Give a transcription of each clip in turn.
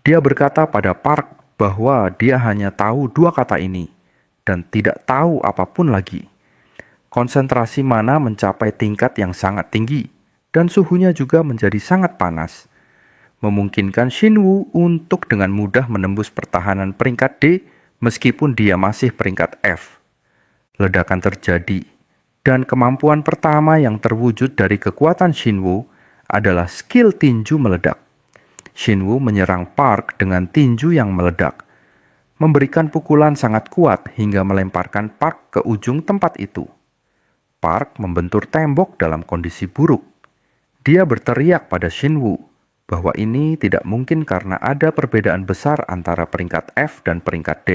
Dia berkata pada Park bahwa dia hanya tahu dua kata ini dan tidak tahu apapun lagi. Konsentrasi mana mencapai tingkat yang sangat tinggi dan suhunya juga menjadi sangat panas, memungkinkan Shinwoo untuk dengan mudah menembus pertahanan peringkat D meskipun dia masih peringkat F. Ledakan terjadi, dan kemampuan pertama yang terwujud dari kekuatan Shinwoo adalah skill tinju meledak. Shinwoo menyerang Park dengan tinju yang meledak, memberikan pukulan sangat kuat hingga melemparkan Park ke ujung tempat itu. Park membentur tembok dalam kondisi buruk. Dia berteriak pada Shinwoo bahwa ini tidak mungkin karena ada perbedaan besar antara peringkat F dan peringkat D.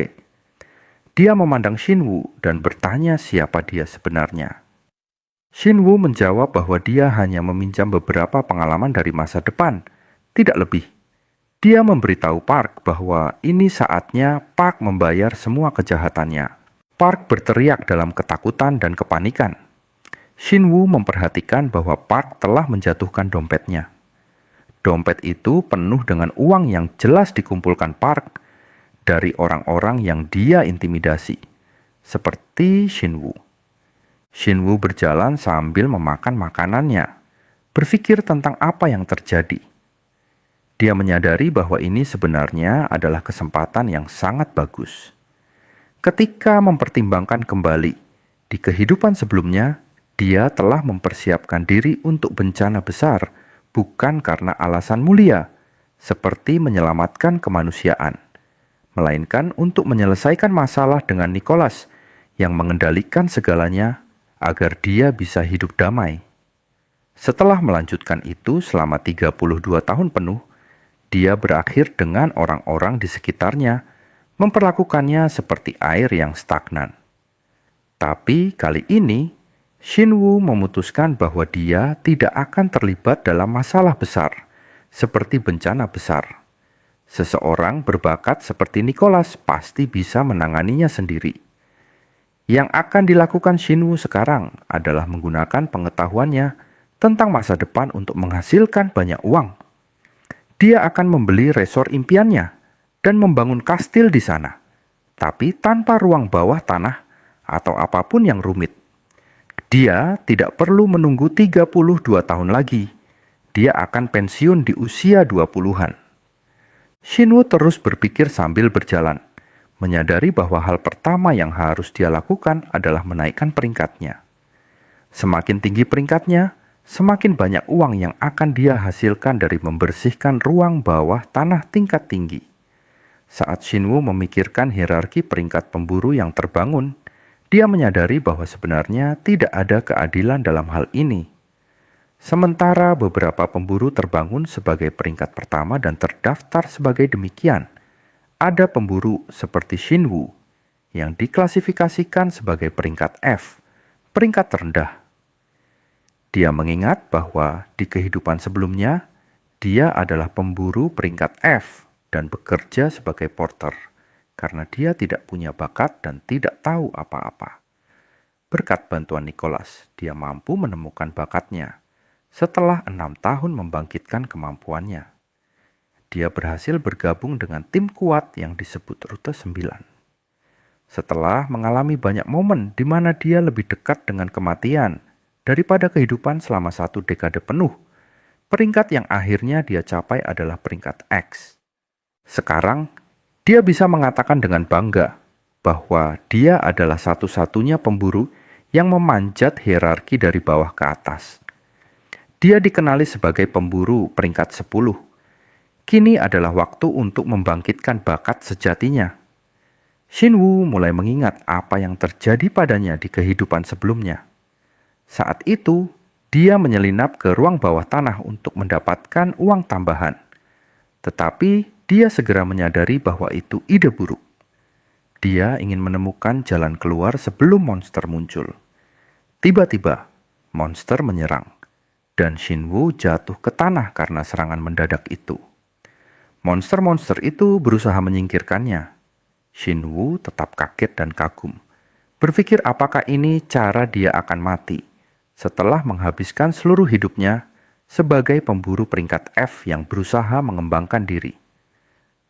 Dia memandang Shinwoo dan bertanya siapa dia sebenarnya. Shinwoo menjawab bahwa dia hanya meminjam beberapa pengalaman dari masa depan, tidak lebih. Dia memberitahu Park bahwa ini saatnya Park membayar semua kejahatannya. Park berteriak dalam ketakutan dan kepanikan. Shinwoo memperhatikan bahwa Park telah menjatuhkan dompetnya. Dompet itu penuh dengan uang yang jelas dikumpulkan Park dari orang-orang yang dia intimidasi, seperti Shinwoo. Shinwoo berjalan sambil memakan makanannya, berpikir tentang apa yang terjadi. Dia menyadari bahwa ini sebenarnya adalah kesempatan yang sangat bagus. Ketika mempertimbangkan kembali di kehidupan sebelumnya, dia telah mempersiapkan diri untuk bencana besar, bukan karena alasan mulia, seperti menyelamatkan kemanusiaan, melainkan untuk menyelesaikan masalah dengan Nicholas yang mengendalikan segalanya agar dia bisa hidup damai. Setelah melanjutkan itu selama 32 tahun penuh, dia berakhir dengan orang-orang di sekitarnya memperlakukannya seperti air yang stagnan. Tapi kali ini, Shinwoo memutuskan bahwa dia tidak akan terlibat dalam masalah besar, seperti bencana besar. Seseorang berbakat seperti Nicholas pasti bisa menanganinya sendiri. Yang akan dilakukan Shinwoo sekarang adalah menggunakan pengetahuannya tentang masa depan untuk menghasilkan banyak uang. Dia akan membeli resor impiannya dan membangun kastil di sana, tapi tanpa ruang bawah tanah atau apapun yang rumit. Dia tidak perlu menunggu 32 tahun lagi. Dia akan pensiun di usia 20-an. Shinwoo terus berpikir sambil berjalan, menyadari bahwa hal pertama yang harus dia lakukan adalah menaikkan peringkatnya. Semakin tinggi peringkatnya, semakin banyak uang yang akan dia hasilkan dari membersihkan ruang bawah tanah tingkat tinggi. Saat Shinwoo memikirkan hierarki peringkat pemburu yang terbangun, dia menyadari bahwa sebenarnya tidak ada keadilan dalam hal ini. Sementara beberapa pemburu terbangun sebagai peringkat pertama dan terdaftar sebagai demikian, ada pemburu seperti Shinwoo yang diklasifikasikan sebagai peringkat F, peringkat terendah. Dia mengingat bahwa di kehidupan sebelumnya, dia adalah pemburu peringkat F dan bekerja sebagai porter, karena dia tidak punya bakat dan tidak tahu apa-apa. Berkat bantuan Nicholas, dia mampu menemukan bakatnya setelah 6 tahun membangkitkan kemampuannya. Dia berhasil bergabung dengan tim kuat yang disebut Rute 9. Setelah mengalami banyak momen di mana dia lebih dekat dengan kematian daripada kehidupan selama 1 dekade penuh, peringkat yang akhirnya dia capai adalah peringkat X. Sekarang, dia bisa mengatakan dengan bangga bahwa dia adalah satu-satunya pemburu yang memanjat hierarki dari bawah ke atas. Dia dikenali sebagai pemburu peringkat 10. Kini adalah waktu untuk membangkitkan bakat sejatinya. Shinwoo mulai mengingat apa yang terjadi padanya di kehidupan sebelumnya. Saat itu, dia menyelinap ke ruang bawah tanah untuk mendapatkan uang tambahan. Tetapi dia segera menyadari bahwa itu ide buruk. Dia ingin menemukan jalan keluar sebelum monster muncul. Tiba-tiba, monster menyerang, dan Shinwoo jatuh ke tanah karena serangan mendadak itu. Monster-monster itu berusaha menyingkirkannya. Shinwoo tetap kaget dan kagum, berpikir apakah ini cara dia akan mati setelah menghabiskan seluruh hidupnya sebagai pemburu peringkat F yang berusaha mengembangkan diri.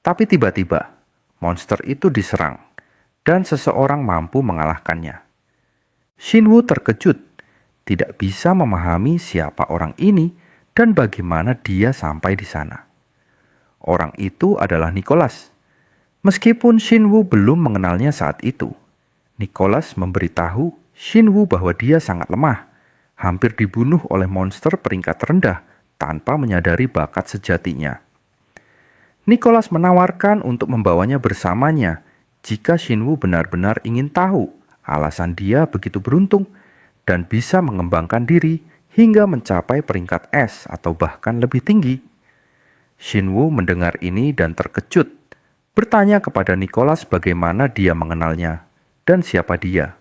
Tapi tiba-tiba, monster itu diserang, dan seseorang mampu mengalahkannya. Shinwoo terkejut, tidak bisa memahami siapa orang ini dan bagaimana dia sampai di sana. Orang itu adalah Nicholas. Meskipun Shinwoo belum mengenalnya saat itu, Nicholas memberitahu Shinwoo bahwa dia sangat lemah, hampir dibunuh oleh monster peringkat rendah tanpa menyadari bakat sejatinya. Nicholas menawarkan untuk membawanya bersamanya jika Shinwoo benar-benar ingin tahu alasan dia begitu beruntung dan bisa mengembangkan diri hingga mencapai peringkat S atau bahkan lebih tinggi. Shinwoo mendengar ini dan terkejut, bertanya kepada Nicholas bagaimana dia mengenalnya dan siapa dia.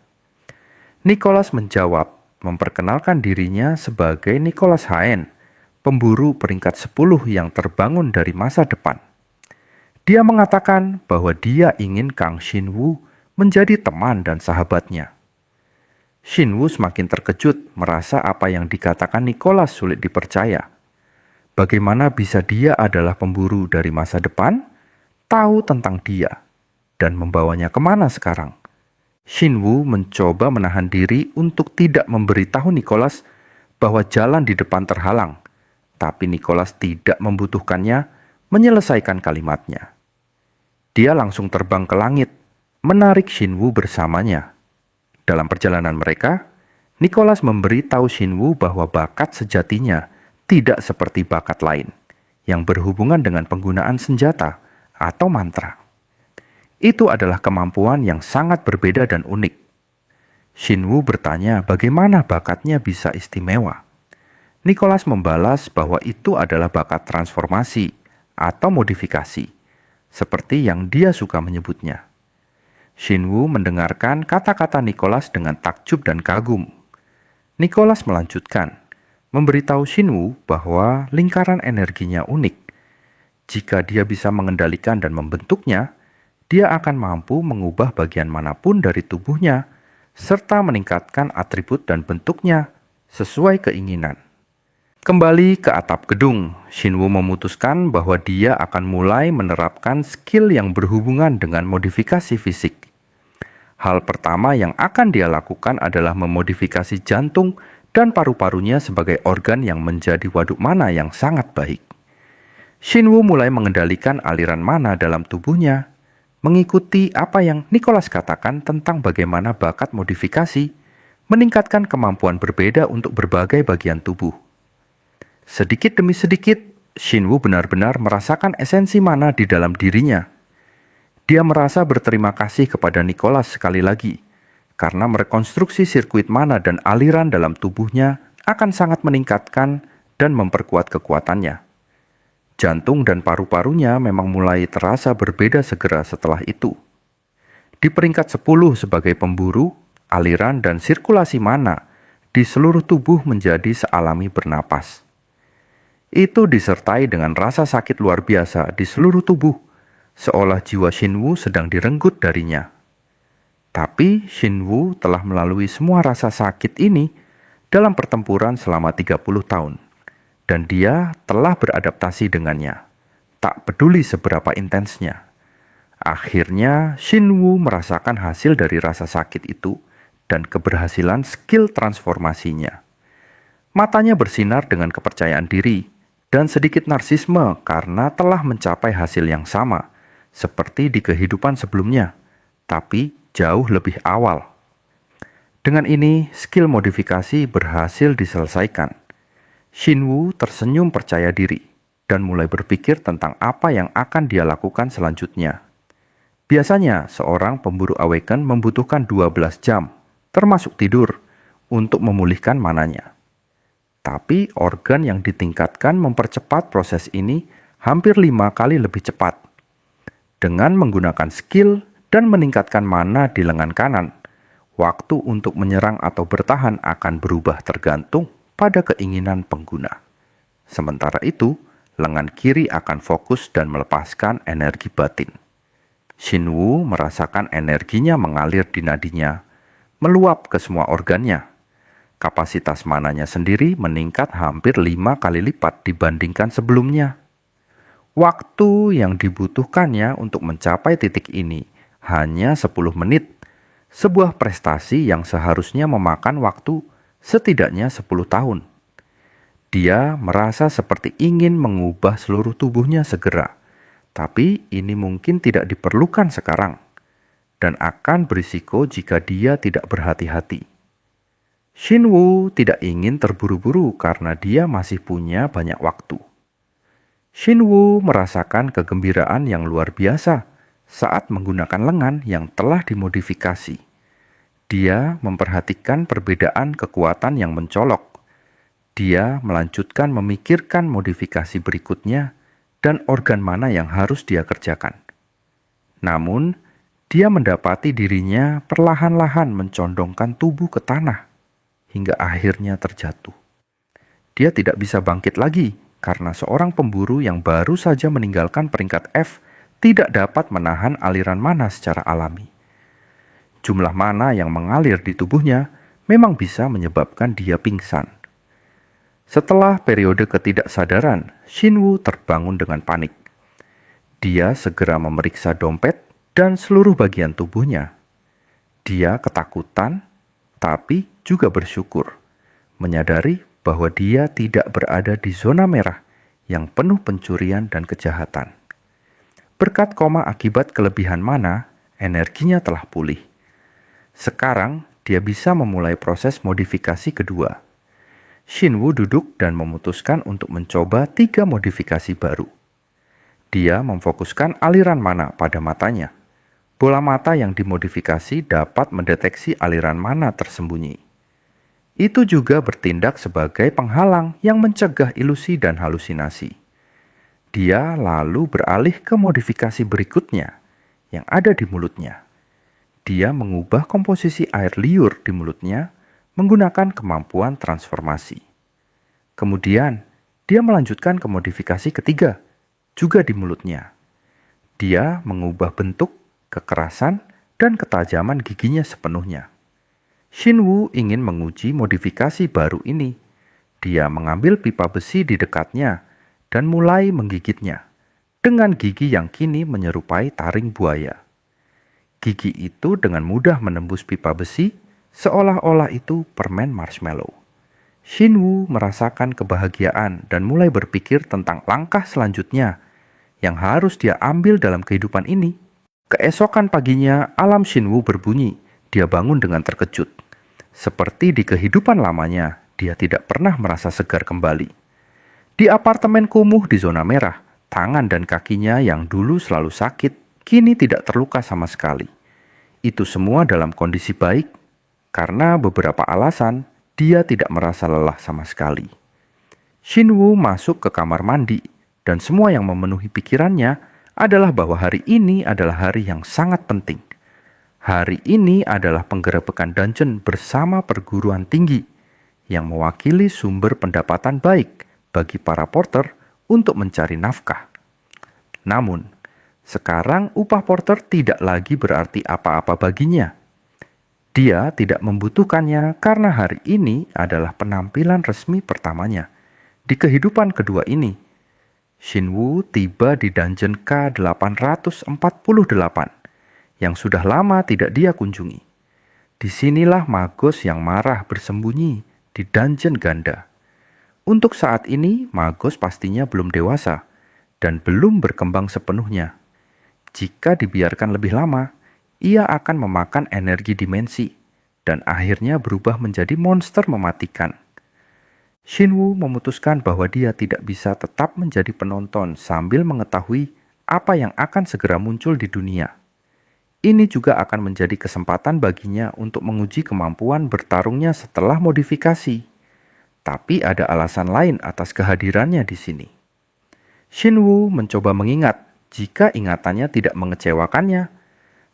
Nicholas menjawab, memperkenalkan dirinya sebagai Nicholas Haen, pemburu peringkat 10 yang terbangun dari masa depan. Dia mengatakan bahwa dia ingin Kang Shinwoo menjadi teman dan sahabatnya. Shinwoo semakin terkejut merasa apa yang dikatakan Nicholas sulit dipercaya. Bagaimana bisa dia adalah pemburu dari masa depan, tahu tentang dia, dan membawanya kemana sekarang? Shinwoo mencoba menahan diri untuk tidak memberitahu Nicholas bahwa jalan di depan terhalang, tapi Nicholas tidak membutuhkannya menyelesaikan kalimatnya. Dia langsung terbang ke langit, menarik Shinwoo bersamanya. Dalam perjalanan mereka, Nicholas memberitahu Shinwoo bahwa bakat sejatinya tidak seperti bakat lain yang berhubungan dengan penggunaan senjata atau mantra. Itu adalah kemampuan yang sangat berbeda dan unik. Shinwoo bertanya bagaimana bakatnya bisa istimewa. Nicholas membalas bahwa itu adalah bakat transformasi atau modifikasi, seperti yang dia suka menyebutnya. Shinwoo mendengarkan kata-kata Nicholas dengan takjub dan kagum. Nicholas melanjutkan, memberitahu Shinwoo bahwa lingkaran energinya unik. Jika dia bisa mengendalikan dan membentuknya, dia akan mampu mengubah bagian manapun dari tubuhnya, serta meningkatkan atribut dan bentuknya sesuai keinginan. Kembali ke atap gedung, Shinwoo memutuskan bahwa dia akan mulai menerapkan skill yang berhubungan dengan modifikasi fisik. Hal pertama yang akan dia lakukan adalah memodifikasi jantung dan paru-parunya sebagai organ yang menjadi waduk mana yang sangat baik. Shinwoo mulai mengendalikan aliran mana dalam tubuhnya, mengikuti apa yang Nicholas katakan tentang bagaimana bakat modifikasi meningkatkan kemampuan berbeda untuk berbagai bagian tubuh. Sedikit demi sedikit, Shinwoo benar-benar merasakan esensi mana di dalam dirinya. Dia merasa berterima kasih kepada Nicholas sekali lagi, karena merekonstruksi sirkuit mana dan aliran dalam tubuhnya akan sangat meningkatkan dan memperkuat kekuatannya. Jantung dan paru-parunya memang mulai terasa berbeda segera setelah itu. Di peringkat 10 sebagai pemburu, aliran dan sirkulasi mana di seluruh tubuh menjadi sealami bernapas. Itu disertai dengan rasa sakit luar biasa di seluruh tubuh, seolah jiwa Shinwoo sedang direnggut darinya. Tapi Shinwoo telah melalui semua rasa sakit ini dalam pertempuran selama 30 tahun, dan dia telah beradaptasi dengannya, tak peduli seberapa intensnya. Akhirnya Shinwoo merasakan hasil dari rasa sakit itu dan keberhasilan skill transformasinya. Matanya bersinar dengan kepercayaan diri dan sedikit narsisme karena telah mencapai hasil yang sama, seperti di kehidupan sebelumnya, tapi jauh lebih awal. Dengan ini, skill modifikasi berhasil diselesaikan. Shinwoo tersenyum percaya diri dan mulai berpikir tentang apa yang akan dia lakukan selanjutnya. Biasanya, seorang pemburu awaken membutuhkan 12 jam, termasuk tidur, untuk memulihkan mananya. Tapi organ yang ditingkatkan mempercepat proses ini hampir 5 kali lebih cepat. Dengan menggunakan skill dan meningkatkan mana di lengan kanan, waktu untuk menyerang atau bertahan akan berubah tergantung pada keinginan pengguna. Sementara itu, lengan kiri akan fokus dan melepaskan energi batin. Shinwoo merasakan energinya mengalir di nadinya, meluap ke semua organnya. Kapasitas mananya sendiri meningkat hampir 5 kali lipat dibandingkan sebelumnya. Waktu yang dibutuhkannya untuk mencapai titik ini hanya 10 menit. Sebuah prestasi yang seharusnya memakan waktu setidaknya 10 tahun. Dia merasa seperti ingin mengubah seluruh tubuhnya segera. Tapi ini mungkin tidak diperlukan sekarang dan akan berisiko jika dia tidak berhati-hati. Shinwoo tidak ingin terburu-buru karena dia masih punya banyak waktu. Shinwoo merasakan kegembiraan yang luar biasa saat menggunakan lengan yang telah dimodifikasi. Dia memperhatikan perbedaan kekuatan yang mencolok. Dia melanjutkan memikirkan modifikasi berikutnya dan organ mana yang harus dia kerjakan. Namun, dia mendapati dirinya perlahan-lahan mencondongkan tubuh ke tanah hingga akhirnya terjatuh. Dia tidak bisa bangkit lagi karena seorang pemburu yang baru saja meninggalkan peringkat F tidak dapat menahan aliran mana secara alami. Jumlah mana yang mengalir di tubuhnya memang bisa menyebabkan dia pingsan. Setelah periode ketidaksadaran, Shinwoo terbangun dengan panik. Dia segera memeriksa dompet dan seluruh bagian tubuhnya. Dia ketakutan, tapi juga bersyukur, menyadari bahwa dia tidak berada di zona merah yang penuh pencurian dan kejahatan. Berkat koma akibat kelebihan mana, energinya telah pulih. Sekarang, dia bisa memulai proses modifikasi kedua. Shinwoo duduk dan memutuskan untuk mencoba 3 modifikasi baru. Dia memfokuskan aliran mana pada matanya. Bola mata yang dimodifikasi dapat mendeteksi aliran mana tersembunyi. Itu juga bertindak sebagai penghalang yang mencegah ilusi dan halusinasi. Dia lalu beralih ke modifikasi berikutnya yang ada di mulutnya. Dia mengubah komposisi air liur di mulutnya menggunakan kemampuan transformasi. Kemudian, dia melanjutkan ke modifikasi ketiga, juga di mulutnya. Dia mengubah bentuk, kekerasan, dan ketajaman giginya sepenuhnya. Shinwoo ingin menguji modifikasi baru ini. Dia mengambil pipa besi di dekatnya dan mulai menggigitnya dengan gigi yang kini menyerupai taring buaya. Gigi itu dengan mudah menembus pipa besi, seolah-olah itu permen marshmallow. Shinwoo merasakan kebahagiaan dan mulai berpikir tentang langkah selanjutnya yang harus dia ambil dalam kehidupan ini. Keesokan paginya, alarm Shinwoo berbunyi. Dia bangun dengan terkejut. Seperti di kehidupan lamanya, dia tidak pernah merasa segar kembali. Di apartemen kumuh di zona merah, tangan dan kakinya yang dulu selalu sakit, kini tidak terluka sama sekali. Itu semua dalam kondisi baik, karena beberapa alasan, dia tidak merasa lelah sama sekali. Shinwoo masuk ke kamar mandi, dan semua yang memenuhi pikirannya adalah bahwa hari ini adalah hari yang sangat penting. Hari ini adalah penggerebekan dungeon bersama perguruan tinggi yang mewakili sumber pendapatan baik bagi para porter untuk mencari nafkah. Namun, sekarang upah porter tidak lagi berarti apa-apa baginya. Dia tidak membutuhkannya karena hari ini adalah penampilan resmi pertamanya di kehidupan kedua ini. Shinwoo tiba di dungeon K848 yang sudah lama tidak dia kunjungi. Disinilah Magos yang marah bersembunyi di dungeon ganda. Untuk saat ini, Magos pastinya belum dewasa dan belum berkembang sepenuhnya. Jika dibiarkan lebih lama, ia akan memakan energi dimensi dan akhirnya berubah menjadi monster mematikan. Shinwoo memutuskan bahwa dia tidak bisa tetap menjadi penonton sambil mengetahui apa yang akan segera muncul di dunia. Ini juga akan menjadi kesempatan baginya untuk menguji kemampuan bertarungnya setelah modifikasi. Tapi ada alasan lain atas kehadirannya di sini. Shinwoo mencoba mengingat jika ingatannya tidak mengecewakannya.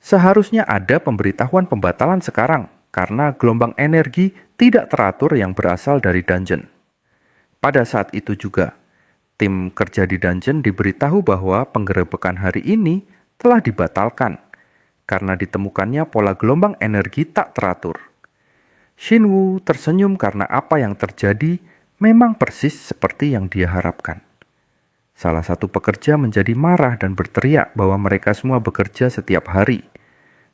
Seharusnya ada pemberitahuan pembatalan sekarang karena gelombang energi tidak teratur yang berasal dari dungeon. Pada saat itu juga, tim kerja di dungeon diberitahu bahwa penggerebekan hari ini telah dibatalkan karena ditemukannya pola gelombang energi tak teratur. Shinwoo tersenyum karena apa yang terjadi memang persis seperti yang dia harapkan. Salah satu pekerja menjadi marah dan berteriak bahwa mereka semua bekerja setiap hari,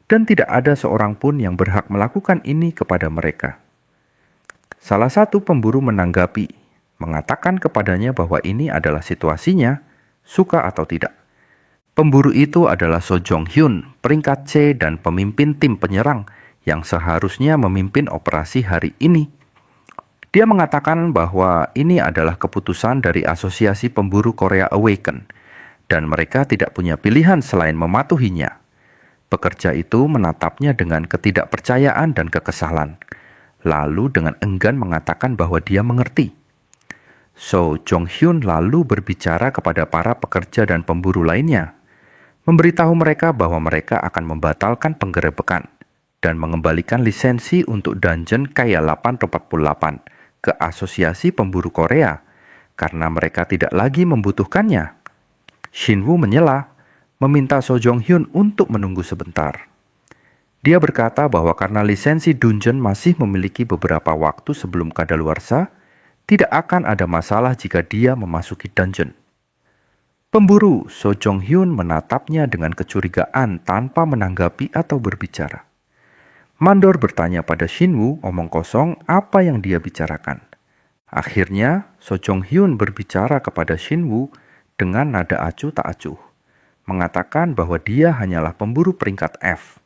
dan tidak ada seorang pun yang berhak melakukan ini kepada mereka. Salah satu pemburu menanggapi, mengatakan kepadanya bahwa ini adalah situasinya, suka atau tidak. Pemburu itu adalah So Jong Hyun, peringkat C dan pemimpin tim penyerang yang seharusnya memimpin operasi hari ini. Dia mengatakan bahwa ini adalah keputusan dari Asosiasi Pemburu Korea Awaken, dan mereka tidak punya pilihan selain mematuhinya. Pekerja itu menatapnya dengan ketidakpercayaan dan kekesalan, lalu dengan enggan mengatakan bahwa dia mengerti. So Jong Hyun lalu berbicara kepada para pekerja dan pemburu lainnya, memberitahu mereka bahwa mereka akan membatalkan penggerebekan dan mengembalikan lisensi untuk dungeon K848 ke Asosiasi Pemburu Korea karena mereka tidak lagi membutuhkannya. Shin-woo menyela, meminta So Jong Hyun untuk menunggu sebentar. Dia berkata bahwa karena lisensi dungeon masih memiliki beberapa waktu sebelum kadaluarsa, tidak akan ada masalah jika dia memasuki dungeon. Pemburu So Jong Hyun menatapnya dengan kecurigaan tanpa menanggapi atau berbicara. Mandor bertanya pada Shin-woo omong kosong apa yang dia bicarakan. Akhirnya, So Jong Hyun berbicara kepada Shin-woo dengan nada acuh tak acuh, mengatakan bahwa dia hanyalah pemburu peringkat F.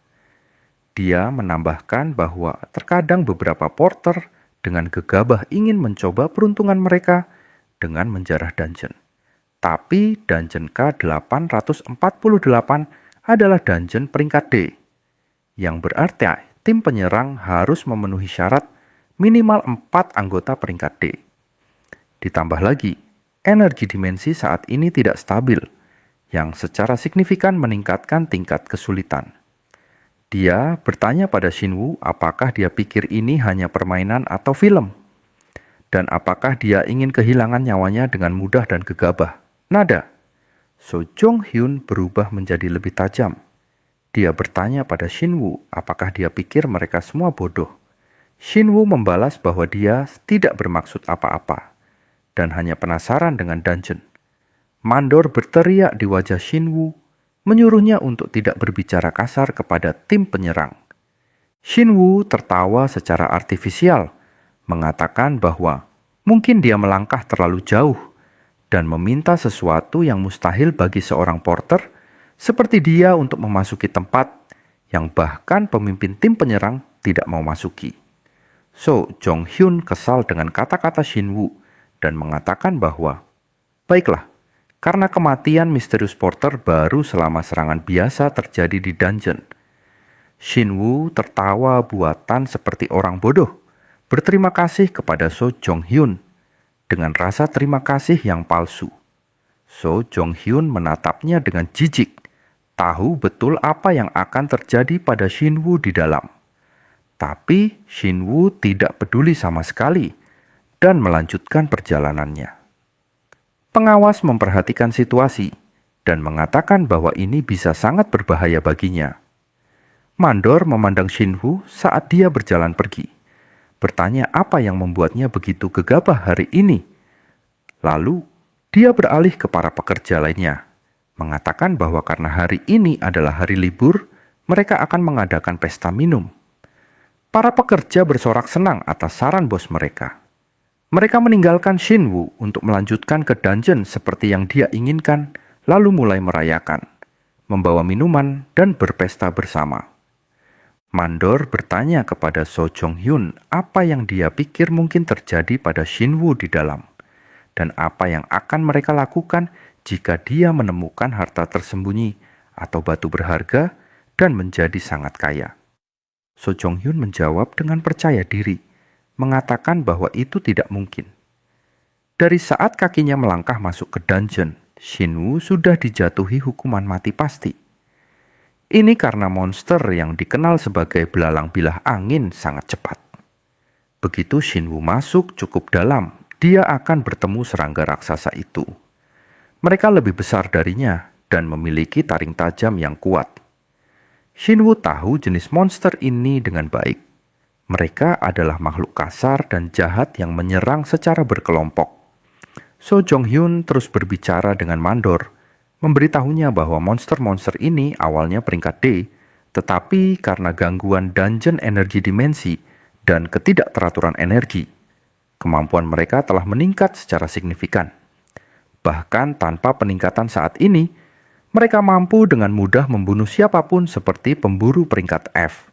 Dia menambahkan bahwa terkadang beberapa porter dengan gegabah ingin mencoba peruntungan mereka dengan menjarah dungeon. Tapi dungeon K848 adalah dungeon peringkat D, yang berarti tim penyerang harus memenuhi syarat minimal 4 anggota peringkat D. Ditambah lagi, energi dimensi saat ini tidak stabil, yang secara signifikan meningkatkan tingkat kesulitan. Dia bertanya pada Shin-woo apakah dia pikir ini hanya permainan atau film, dan apakah dia ingin kehilangan nyawanya dengan mudah dan gegabah. Nada. So Jong Hyun berubah menjadi lebih tajam. Dia bertanya pada Shin-woo apakah dia pikir mereka semua bodoh. Shin-woo membalas bahwa dia tidak bermaksud apa-apa dan hanya penasaran dengan dungeon. Mandor berteriak di wajah Shin-woo, menyuruhnya untuk tidak berbicara kasar kepada tim penyerang. Shin-woo tertawa secara artifisial, mengatakan bahwa mungkin dia melangkah terlalu jauh dan meminta sesuatu yang mustahil bagi seorang porter seperti dia untuk memasuki tempat yang bahkan pemimpin tim penyerang tidak mau masuki. So Jong Hyun kesal dengan kata-kata Shin-woo dan mengatakan bahwa, baiklah, karena kematian misterius porter baru selama serangan biasa terjadi di dungeon. Shin-woo tertawa buatan seperti orang bodoh, berterima kasih kepada So Jong Hyun dengan rasa terima kasih yang palsu. So Jong Hyun menatapnya dengan jijik, tahu betul apa yang akan terjadi pada Shin-woo di dalam. Tapi Shin-woo tidak peduli sama sekali dan melanjutkan perjalanannya. Pengawas memperhatikan situasi dan mengatakan bahwa ini bisa sangat berbahaya baginya. Mandor memandang Shin-woo saat dia berjalan pergi, bertanya apa yang membuatnya begitu gegabah hari ini. Lalu, dia beralih ke para pekerja lainnya, mengatakan bahwa karena hari ini adalah hari libur, mereka akan mengadakan pesta minum. Para pekerja bersorak senang atas saran bos mereka. Mereka meninggalkan Shin-woo untuk melanjutkan ke dungeon seperti yang dia inginkan, lalu mulai merayakan, membawa minuman dan berpesta bersama. Mandor bertanya kepada So Jong Hyun apa yang dia pikir mungkin terjadi pada Shin-woo di dalam, dan apa yang akan mereka lakukan jika dia menemukan harta tersembunyi atau batu berharga dan menjadi sangat kaya. So Jong Hyun menjawab dengan percaya diri, mengatakan bahwa itu tidak mungkin. Dari saat kakinya melangkah masuk ke dungeon, Shin-woo sudah dijatuhi hukuman mati pasti. Ini karena monster yang dikenal sebagai belalang bilah angin sangat cepat. Begitu Shin-woo masuk cukup dalam, dia akan bertemu serangga raksasa itu. Mereka lebih besar darinya dan memiliki taring tajam yang kuat. Shin-woo tahu jenis monster ini dengan baik. Mereka adalah makhluk kasar dan jahat yang menyerang secara berkelompok. So Jong Hyun terus berbicara dengan mandor, memberitahunya bahwa monster-monster ini awalnya peringkat D, tetapi karena gangguan dungeon energi dimensi dan ketidakteraturan energi, kemampuan mereka telah meningkat secara signifikan. Bahkan tanpa peningkatan saat ini, mereka mampu dengan mudah membunuh siapapun seperti pemburu peringkat F.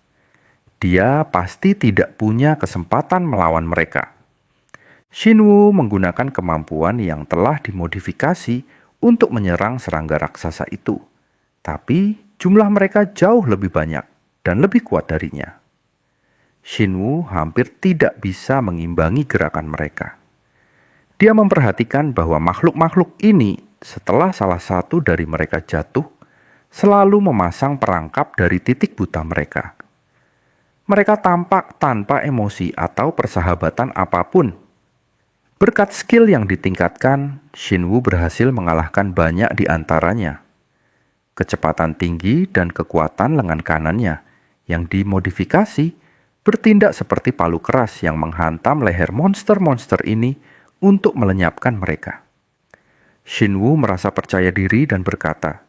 Dia pasti tidak punya kesempatan melawan mereka. Shinwoo menggunakan kemampuan yang telah dimodifikasi untuk menyerang serangga raksasa itu. Tapi jumlah mereka jauh lebih banyak dan lebih kuat darinya. Shinwoo hampir tidak bisa mengimbangi gerakan mereka. Dia memperhatikan bahwa makhluk-makhluk ini setelah salah satu dari mereka jatuh, selalu memasang perangkap dari titik buta mereka. Mereka tampak tanpa emosi atau persahabatan apapun. Berkat skill yang ditingkatkan, Shinwoo berhasil mengalahkan banyak di antaranya. Kecepatan tinggi dan kekuatan lengan kanannya yang dimodifikasi bertindak seperti palu keras yang menghantam leher monster-monster ini untuk melenyapkan mereka. Shinwoo merasa percaya diri dan berkata,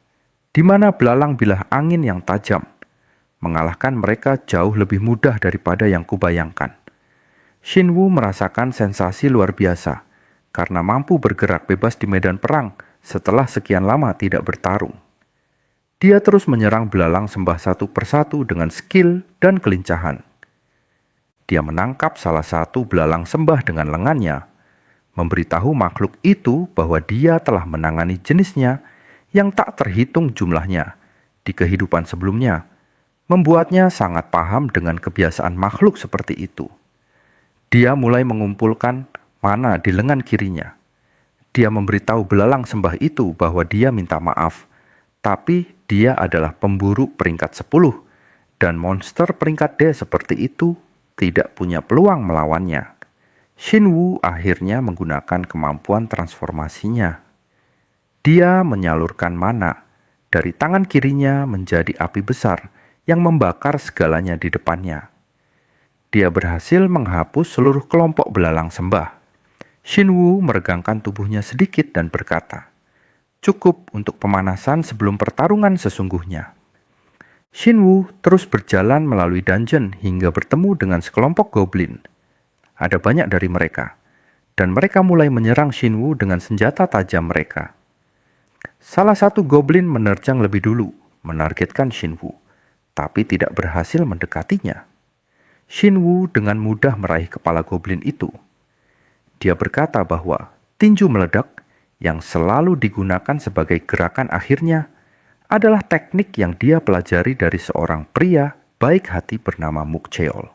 "Di mana belalang bilah angin yang tajam? Mengalahkan mereka jauh lebih mudah daripada yang kubayangkan." Shinwoo merasakan sensasi luar biasa karena mampu bergerak bebas di medan perang setelah sekian lama tidak bertarung. Dia terus menyerang belalang sembah satu persatu dengan skill dan kelincahan. Dia menangkap salah satu belalang sembah dengan lengannya, memberitahu makhluk itu bahwa dia telah menangani jenisnya yang tak terhitung jumlahnya di kehidupan sebelumnya, membuatnya sangat paham dengan kebiasaan makhluk seperti itu. Dia mulai mengumpulkan mana di lengan kirinya. Dia memberitahu belalang sembah itu bahwa dia minta maaf, tapi dia adalah pemburu peringkat 10, dan monster peringkat D seperti itu tidak punya peluang melawannya. Shinwoo akhirnya menggunakan kemampuan transformasinya. Dia menyalurkan mana dari tangan kirinya menjadi api besar yang membakar segalanya di depannya. Dia berhasil menghapus seluruh kelompok belalang sembah. Shinwoo meregangkan tubuhnya sedikit dan berkata, "Cukup untuk pemanasan sebelum pertarungan sesungguhnya." Shinwoo terus berjalan melalui dungeon hingga bertemu dengan sekelompok goblin. Ada banyak dari mereka, dan mereka mulai menyerang Shinwoo dengan senjata tajam mereka. Salah satu goblin menerjang lebih dulu, menargetkan Shinwoo, tapi tidak berhasil mendekatinya. Shinwoo dengan mudah meraih kepala goblin itu. Dia berkata bahwa tinju meledak yang selalu digunakan sebagai gerakan akhirnya adalah teknik yang dia pelajari dari seorang pria baik hati bernama Mook Cheol.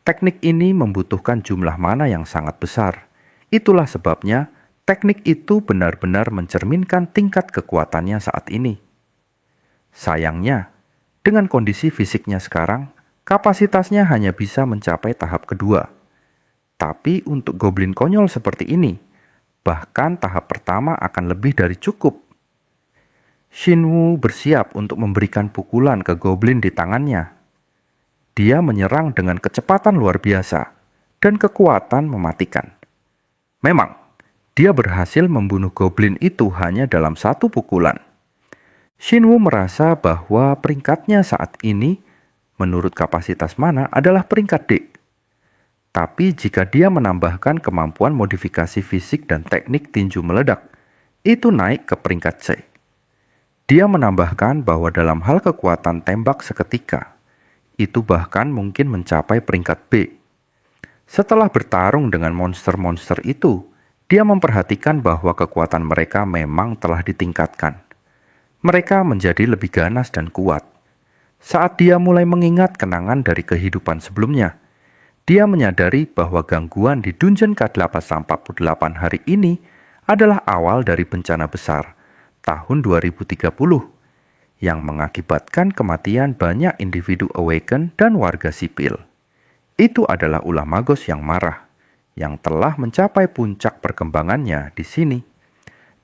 Teknik ini membutuhkan jumlah mana yang sangat besar. Itulah sebabnya teknik itu benar-benar mencerminkan tingkat kekuatannya saat ini. Sayangnya, dengan kondisi fisiknya sekarang, kapasitasnya hanya bisa mencapai tahap kedua. Tapi untuk goblin konyol seperti ini, bahkan tahap pertama akan lebih dari cukup. Shinwoo bersiap untuk memberikan pukulan ke goblin di tangannya. Dia menyerang dengan kecepatan luar biasa dan kekuatan mematikan. Memang, dia berhasil membunuh goblin itu hanya dalam satu pukulan. Shinwoo merasa bahwa peringkatnya saat ini menurut kapasitas mana adalah peringkat D. Tapi jika dia menambahkan kemampuan modifikasi fisik dan teknik tinju meledak, itu naik ke peringkat C. Dia menambahkan bahwa dalam hal kekuatan tembak seketika, itu bahkan mungkin mencapai peringkat B. Setelah bertarung dengan monster-monster itu, dia memperhatikan bahwa kekuatan mereka memang telah ditingkatkan. Mereka menjadi lebih ganas dan kuat. Saat dia mulai mengingat kenangan dari kehidupan sebelumnya, dia menyadari bahwa gangguan di dungeon K848 hari ini adalah awal dari bencana besar tahun 2030 yang mengakibatkan kematian banyak individu Awaken dan warga sipil. Itu adalah ulah Magos yang marah, yang telah mencapai puncak perkembangannya di sini.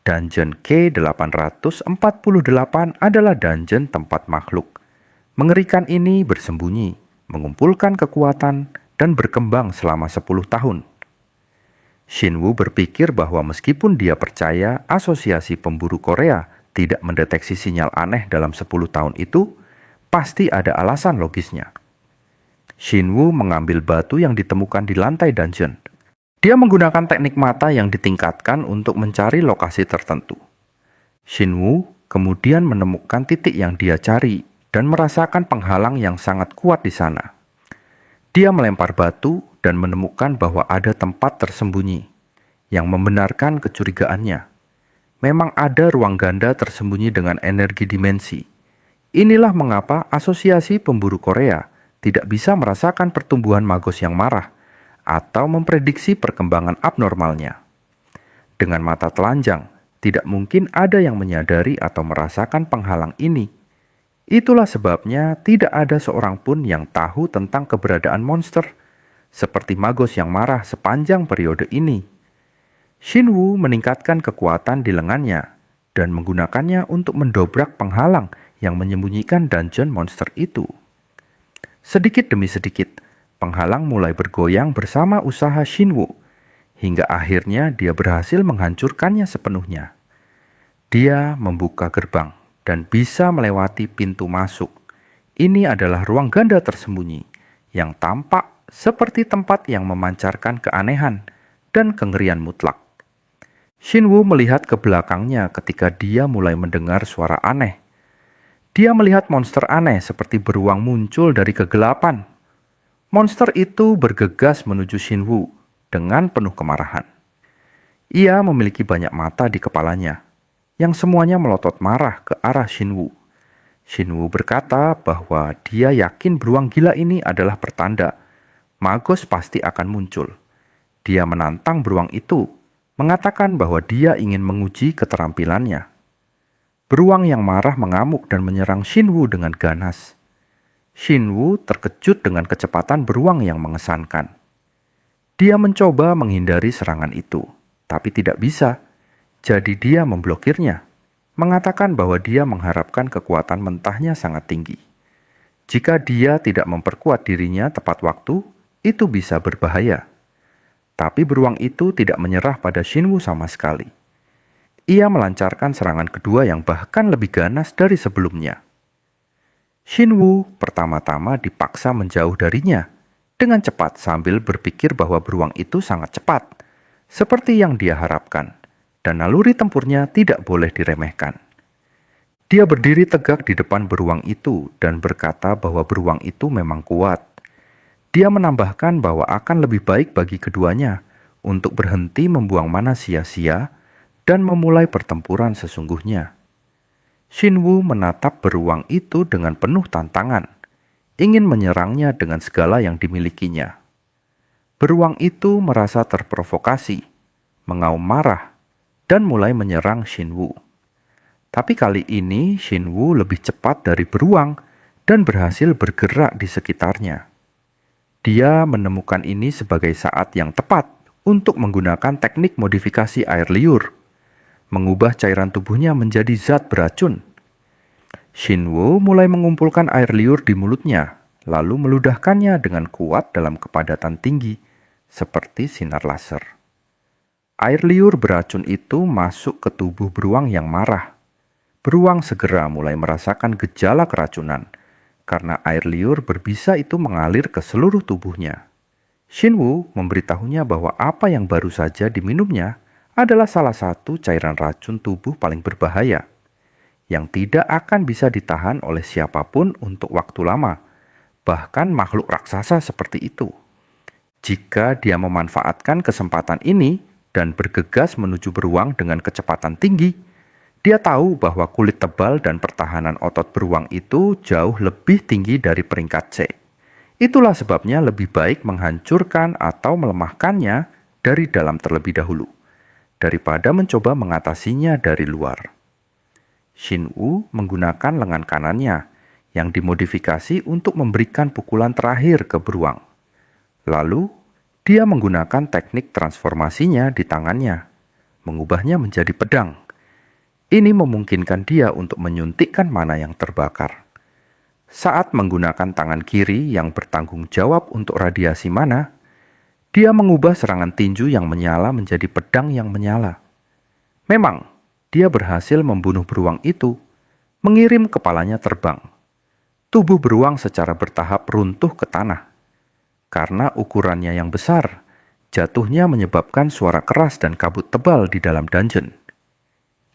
Dungeon K848 adalah dungeon tempat makhluk mengerikan ini bersembunyi, mengumpulkan kekuatan, dan berkembang selama 10 tahun. Shinwoo berpikir bahwa meskipun dia percaya asosiasi pemburu Korea tidak mendeteksi sinyal aneh dalam 10 tahun itu, pasti ada alasan logisnya. Shinwoo mengambil batu yang ditemukan di lantai dungeon. Dia menggunakan teknik mata yang ditingkatkan untuk mencari lokasi tertentu. Shinwoo kemudian menemukan titik yang dia cari dan merasakan penghalang yang sangat kuat di sana. Dia melempar batu dan menemukan bahwa ada tempat tersembunyi yang membenarkan kecurigaannya. Memang ada ruang ganda tersembunyi dengan energi dimensi. Inilah mengapa asosiasi pemburu Korea tidak bisa merasakan pertumbuhan magos yang marah atau memprediksi perkembangan abnormalnya. Dengan mata telanjang, tidak mungkin ada yang menyadari atau merasakan penghalang ini. Itulah sebabnya tidak ada seorang pun yang tahu tentang keberadaan monster, seperti magos yang marah sepanjang periode ini. Shinwoo meningkatkan kekuatan di lengannya dan menggunakannya untuk mendobrak penghalang yang menyembunyikan dungeon monster itu. Sedikit demi sedikit, penghalang mulai bergoyang bersama usaha Shinwoo, hingga akhirnya dia berhasil menghancurkannya sepenuhnya. Dia membuka gerbang dan bisa melewati pintu masuk. Ini adalah ruang ganda tersembunyi yang tampak seperti tempat yang memancarkan keanehan dan kengerian mutlak. Shinwoo melihat ke belakangnya ketika dia mulai mendengar suara aneh. Dia melihat monster aneh seperti beruang muncul dari kegelapan. Monster itu bergegas menuju Shinwoo dengan penuh kemarahan. Ia memiliki banyak mata di kepalanya, yang semuanya melotot marah ke arah Shinwoo. Shinwoo berkata bahwa dia yakin beruang gila ini adalah pertanda magos pasti akan muncul. Dia menantang beruang itu, mengatakan bahwa dia ingin menguji keterampilannya. Beruang yang marah mengamuk dan menyerang Shinwoo dengan ganas. Shinwoo terkejut dengan kecepatan beruang yang mengesankan. Dia mencoba menghindari serangan itu, tapi tidak bisa. Jadi dia memblokirnya, mengatakan bahwa dia mengharapkan kekuatan mentahnya sangat tinggi. Jika dia tidak memperkuat dirinya tepat waktu, itu bisa berbahaya. Tapi beruang itu tidak menyerah pada Shinwoo sama sekali. Ia melancarkan serangan kedua yang bahkan lebih ganas dari sebelumnya. Shinwoo pertama-tama dipaksa menjauh darinya dengan cepat sambil berpikir bahwa beruang itu sangat cepat, seperti yang dia harapkan, dan naluri tempurnya tidak boleh diremehkan. Dia berdiri tegak di depan beruang itu dan berkata bahwa beruang itu memang kuat. Dia menambahkan bahwa akan lebih baik bagi keduanya untuk berhenti membuang mana sia-sia dan memulai pertempuran sesungguhnya. Shinwoo menatap beruang itu dengan penuh tantangan, ingin menyerangnya dengan segala yang dimilikinya. Beruang itu merasa terprovokasi, mengaum marah, dan mulai menyerang Shinwoo. Tapi kali ini Shinwoo lebih cepat dari beruang dan berhasil bergerak di sekitarnya. Dia menemukan ini sebagai saat yang tepat untuk menggunakan teknik modifikasi air liur, mengubah cairan tubuhnya menjadi zat beracun. Shinwoo mulai mengumpulkan air liur di mulutnya, lalu meludahkannya dengan kuat dalam kepadatan tinggi, seperti sinar laser. Air liur beracun itu masuk ke tubuh beruang yang marah. Beruang segera mulai merasakan gejala keracunan, karena air liur berbisa itu mengalir ke seluruh tubuhnya. Shinwoo memberitahunya bahwa apa yang baru saja diminumnya adalah salah satu cairan racun tubuh paling berbahaya, yang tidak akan bisa ditahan oleh siapapun untuk waktu lama, bahkan makhluk raksasa seperti itu. Jika dia memanfaatkan kesempatan ini dan bergegas menuju beruang dengan kecepatan tinggi, dia tahu bahwa kulit tebal dan pertahanan otot beruang itu jauh lebih tinggi dari peringkat C. Itulah sebabnya lebih baik menghancurkan atau melemahkannya dari dalam terlebih dahulu, daripada mencoba mengatasinya dari luar. Shinwoo menggunakan lengan kanannya yang dimodifikasi untuk memberikan pukulan terakhir ke beruang. Lalu, dia menggunakan teknik transformasinya di tangannya, mengubahnya menjadi pedang. Ini memungkinkan dia untuk menyuntikkan mana yang terbakar. Saat menggunakan tangan kiri yang bertanggung jawab untuk radiasi mana, Dia mengubah serangan tinju yang menyala menjadi pedang yang menyala. Memang, dia berhasil membunuh beruang itu, mengirim kepalanya terbang. Tubuh beruang secara bertahap runtuh ke tanah. Karena ukurannya yang besar, jatuhnya menyebabkan suara keras dan kabut tebal di dalam dungeon.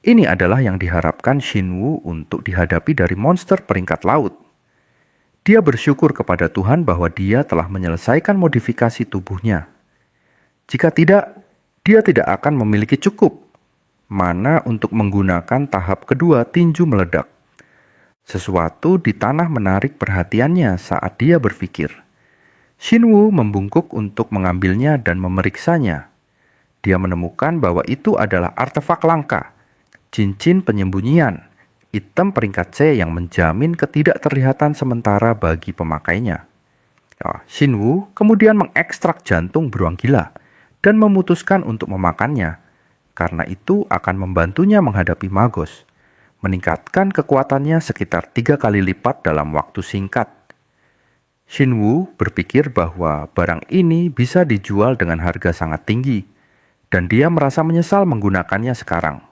Ini adalah yang diharapkan Shinwu untuk dihadapi dari monster peringkat laut. Dia bersyukur kepada Tuhan bahwa dia telah menyelesaikan modifikasi tubuhnya. Jika tidak, dia tidak akan memiliki cukup mana untuk menggunakan tahap kedua tinju meledak. Sesuatu di tanah menarik perhatiannya saat dia berpikir. Shinwu membungkuk untuk mengambilnya dan memeriksanya. Dia menemukan bahwa itu adalah artefak langka, cincin penyembunyian, item peringkat C yang menjamin ketidakterlihatan sementara bagi pemakainya. Shinwu kemudian mengekstrak jantung beruang gila dan memutuskan untuk memakannya, karena itu akan membantunya menghadapi Magos, meningkatkan kekuatannya sekitar 3 kali lipat dalam waktu singkat. Shinwu berpikir bahwa barang ini bisa dijual dengan harga sangat tinggi, dan dia merasa menyesal menggunakannya sekarang.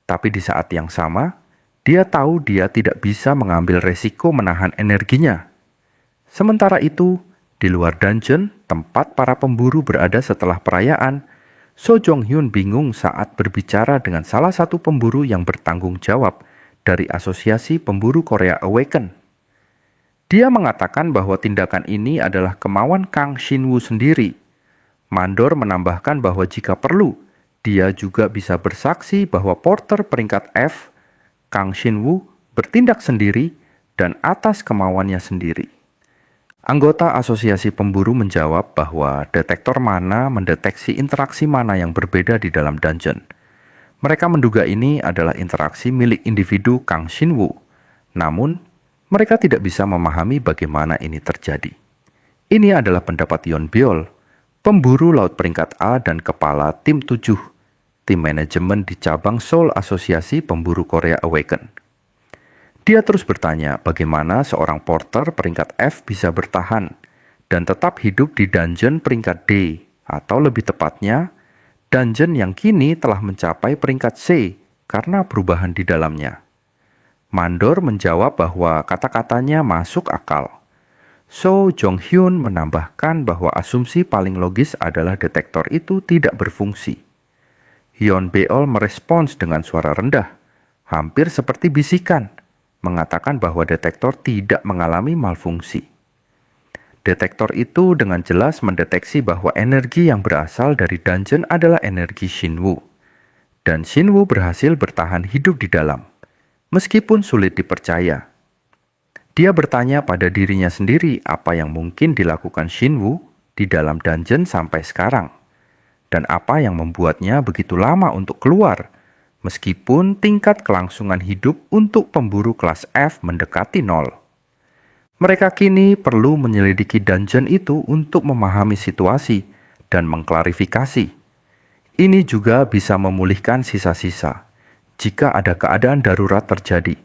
Tapi di saat yang sama, dia tahu dia tidak bisa mengambil resiko menahan energinya. Sementara itu, di luar dungeon, tempat para pemburu berada setelah perayaan, So Jong-hyun bingung saat berbicara dengan salah satu pemburu yang bertanggung jawab dari Asosiasi Pemburu Korea Awaken. Dia mengatakan bahwa tindakan ini adalah kemauan Kang Shinwu sendiri. Mandor menambahkan bahwa jika perlu, dia juga bisa bersaksi bahwa porter peringkat F, Kang Shinwu, bertindak sendiri dan atas kemauannya sendiri. Anggota asosiasi pemburu menjawab bahwa detektor mana mendeteksi interaksi mana yang berbeda di dalam dungeon. Mereka menduga ini adalah interaksi milik individu Kang Shinwu. Namun, mereka tidak bisa memahami bagaimana ini terjadi. Ini adalah pendapat Yeon Beol, pemburu laut peringkat A dan kepala tim 7, tim manajemen di cabang Seoul Asosiasi Pemburu Korea Awaken. Dia terus bertanya bagaimana seorang porter peringkat F bisa bertahan dan tetap hidup di dungeon peringkat D, atau lebih tepatnya, dungeon yang kini telah mencapai peringkat C karena perubahan di dalamnya. Mandor menjawab bahwa kata-katanya masuk akal. So Jong-hyun menambahkan bahwa asumsi paling logis adalah detektor itu tidak berfungsi. Yeon Beol merespons dengan suara rendah, hampir seperti bisikan, mengatakan bahwa detektor tidak mengalami malfungsi. Detektor itu dengan jelas mendeteksi bahwa energi yang berasal dari dungeon adalah energi Shinwu. Dan Shinwu berhasil bertahan hidup di dalam, meskipun sulit dipercaya. Dia bertanya pada dirinya sendiri apa yang mungkin dilakukan Shinwu di dalam dungeon sampai sekarang, dan apa yang membuatnya begitu lama untuk keluar, meskipun tingkat kelangsungan hidup untuk pemburu kelas F mendekati 0. Mereka kini perlu menyelidiki dungeon itu untuk memahami situasi dan mengklarifikasi. Ini juga bisa memulihkan sisa-sisa jika ada keadaan darurat terjadi.